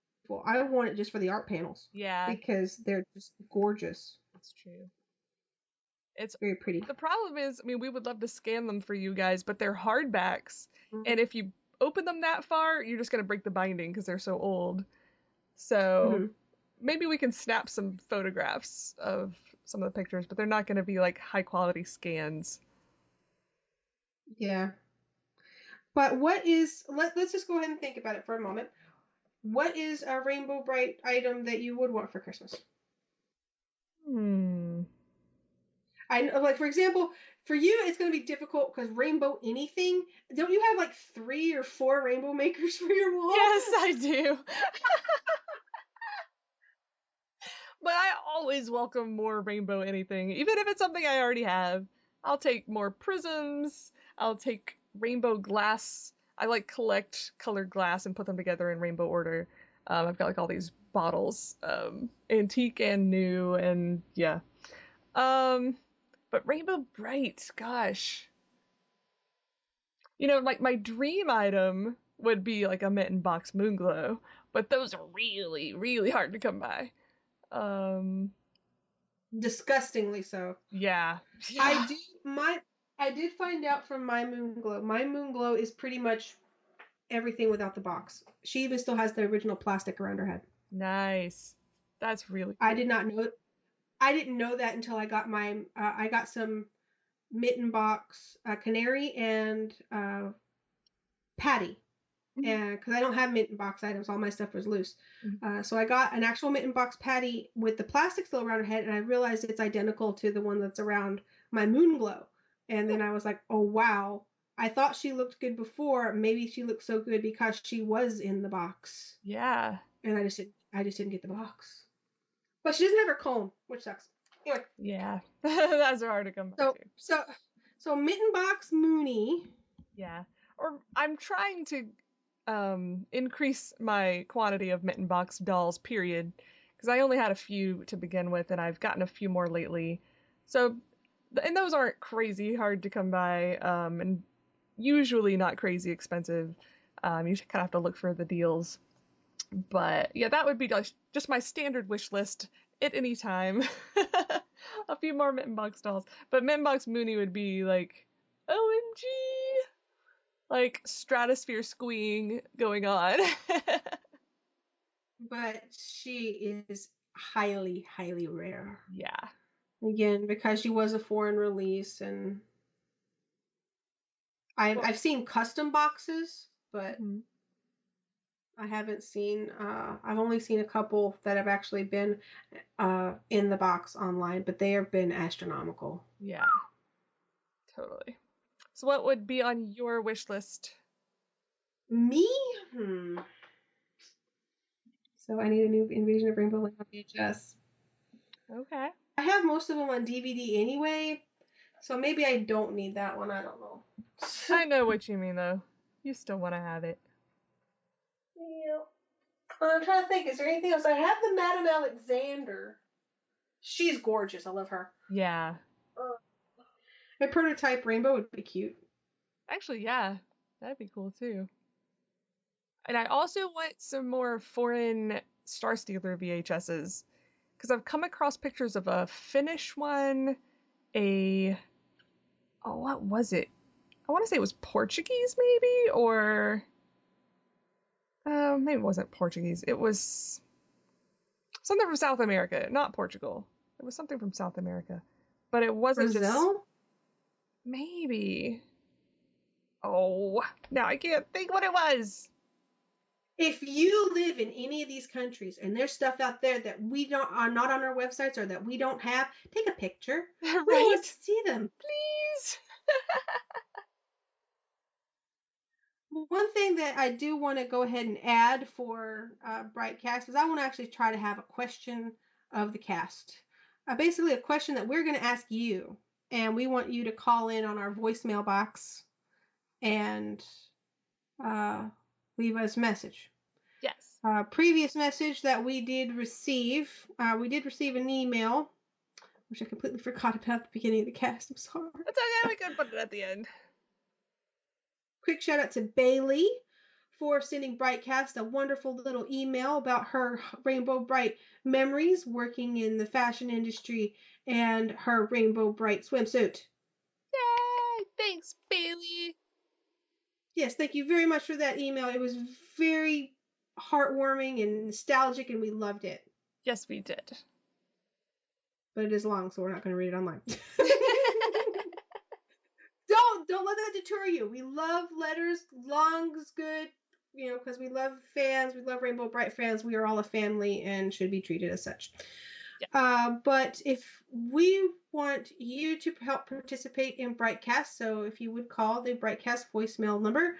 [SPEAKER 3] I want it just for the art panels.
[SPEAKER 2] Yeah.
[SPEAKER 3] Because they're just gorgeous.
[SPEAKER 2] That's true. It's
[SPEAKER 3] very pretty.
[SPEAKER 2] The problem is, we would love to scan them for you guys, but they're hardbacks. And if you open them that far, you're just going to break the binding because they're so old. So maybe we can snap some photographs of some of the pictures, but they're not going to be like high quality scans.
[SPEAKER 3] Yeah. But let's just go ahead and think about it for a moment. What is a Rainbow Brite item that you would want for Christmas?
[SPEAKER 2] I
[SPEAKER 3] like, for example, For you, it's going to be difficult because rainbow anything. Don't you have like 3 or 4 rainbow makers for your wall?
[SPEAKER 2] Yes, I do. But I always welcome more rainbow anything, even if it's something I already have. I'll take more prisms. I'll take rainbow glass. I like collect colored glass and put them together in rainbow order. I've got like all these bottles, antique and new, and yeah. Um, but Rainbow Brite, gosh, like my dream item would be like a mitten box Moonglow, but those are really, really hard to come by. Um,
[SPEAKER 3] Disgustingly so.
[SPEAKER 2] yeah.
[SPEAKER 3] I do I did find out from my Moonglow. My Moonglow is pretty much everything without the box. She even still has the original plastic around her head.
[SPEAKER 2] Nice. That's really
[SPEAKER 3] I
[SPEAKER 2] cool.
[SPEAKER 3] did not know. I didn't know that until I got my. I got some mitten box canary and patty, and because I don't have mitten box items, all my stuff was loose. So I got an actual mitten box patty with the plastic still around her head, and I realized it's identical to the one that's around my Moonglow. And then I was like, oh wow. I thought she looked good before. Maybe she looked so good because she was in the box.
[SPEAKER 2] Yeah.
[SPEAKER 3] And I just didn't get the box. But she doesn't have her comb, which sucks. Anyway.
[SPEAKER 2] Yeah. That's hard to come by too.
[SPEAKER 3] So mitten box Mooney.
[SPEAKER 2] Yeah. Or I'm trying to increase my quantity of mitten box dolls, period. Because I only had a few to begin with, and I've gotten a few more lately. So, and those aren't crazy hard to come by, and usually not crazy expensive. You kind of have to look for the deals. But yeah, that would be just my standard wish list at any time. A few more mitten box dolls. But mitten box Mooney would be like, OMG! Like stratosphere squeeing going on.
[SPEAKER 3] But she is highly, highly rare.
[SPEAKER 2] Yeah.
[SPEAKER 3] Again, because she was a foreign release, and I've seen custom boxes, but I haven't seen. I've only seen a couple that have actually been in the box online, but they have been astronomical.
[SPEAKER 2] Yeah. Totally. So what would be on your wish list?
[SPEAKER 3] Me? So I need a new Invasion of Rainbow Land on VHS.
[SPEAKER 2] Okay.
[SPEAKER 3] I have most of them on DVD anyway, so maybe I don't need that one. I don't know.
[SPEAKER 2] I know what you mean, though. You still want to have it.
[SPEAKER 3] Yeah. I'm trying to think. Is there anything else? I have the Madame Alexander. She's gorgeous. I love her.
[SPEAKER 2] Yeah.
[SPEAKER 3] A prototype rainbow would be cute.
[SPEAKER 2] Actually, yeah. That'd be cool, too. And I also want some more foreign Star Stealer VHSs. Because I've come across pictures of a Finnish one, what was it? I want to say it was Portuguese, maybe? Or... maybe it wasn't Portuguese. It was something from South America, not Portugal. It was something from South America. But it wasn't
[SPEAKER 3] Brazil?
[SPEAKER 2] just... Maybe. Oh, now I can't think what it was.
[SPEAKER 3] If you live in any of these countries and there's stuff out there that are not on our websites or that we don't have, take a picture.
[SPEAKER 2] Right?
[SPEAKER 3] We want to see them.
[SPEAKER 2] Please.
[SPEAKER 3] One thing that I do want to go ahead and add for BriteCast is I want to actually try to have a question of the cast. Basically a question that we're going to ask you, and we want you to call in on our voicemail box and leave us a message.
[SPEAKER 2] Yes.
[SPEAKER 3] Previous message that we did receive an email, which I completely forgot about at the beginning of the cast. I'm sorry.
[SPEAKER 2] That's okay. We could put it at the end.
[SPEAKER 3] Quick shout out to Bailey for sending BriteCast a wonderful little email about her Rainbow Brite memories working in the fashion industry and her Rainbow Brite swimsuit.
[SPEAKER 2] Yay! Thanks, Bailey.
[SPEAKER 3] Yes, thank you very much for that email. It was very heartwarming and nostalgic, and we loved it.
[SPEAKER 2] Yes, we did.
[SPEAKER 3] But it is long, so we're not going to read it online. Don't let that deter you. We love letters. Long is good, because we love fans. We love Rainbow Brite fans. We are all a family and should be treated as such. But if we want you to help participate in BriteCast, so if you would call the BriteCast voicemail number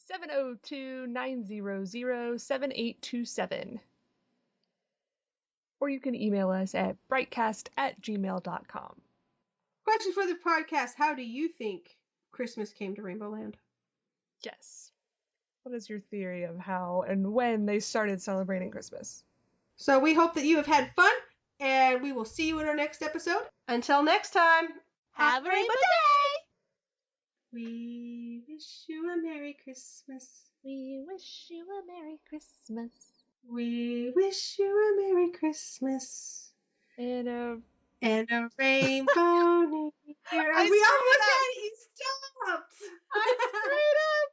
[SPEAKER 2] 702-900-7827. Or you can email us at brightcast@gmail.com.
[SPEAKER 3] Question for the podcast: how do you think Christmas came to Rainbow Land?
[SPEAKER 2] Yes. What is your theory of how and when they started celebrating Christmas?
[SPEAKER 3] So we hope that you have had fun, and we will see you in our next episode. Until next time,
[SPEAKER 2] Have a rainbow day!
[SPEAKER 3] We wish you a Merry Christmas.
[SPEAKER 2] We wish you a Merry Christmas.
[SPEAKER 3] We wish you a Merry Christmas.
[SPEAKER 2] And a
[SPEAKER 3] rainbow New Year.
[SPEAKER 2] I
[SPEAKER 3] We
[SPEAKER 2] screwed
[SPEAKER 3] almost
[SPEAKER 2] up.
[SPEAKER 3] had it. You stopped.
[SPEAKER 2] I screwed up!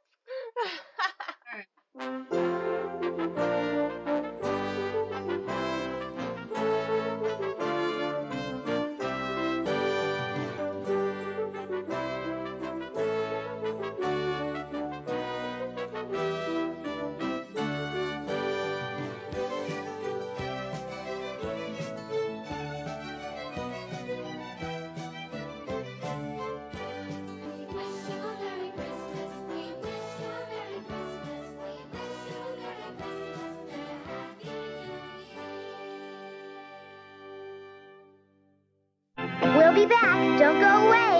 [SPEAKER 3] All right.
[SPEAKER 1] We'll be back. Don't go away.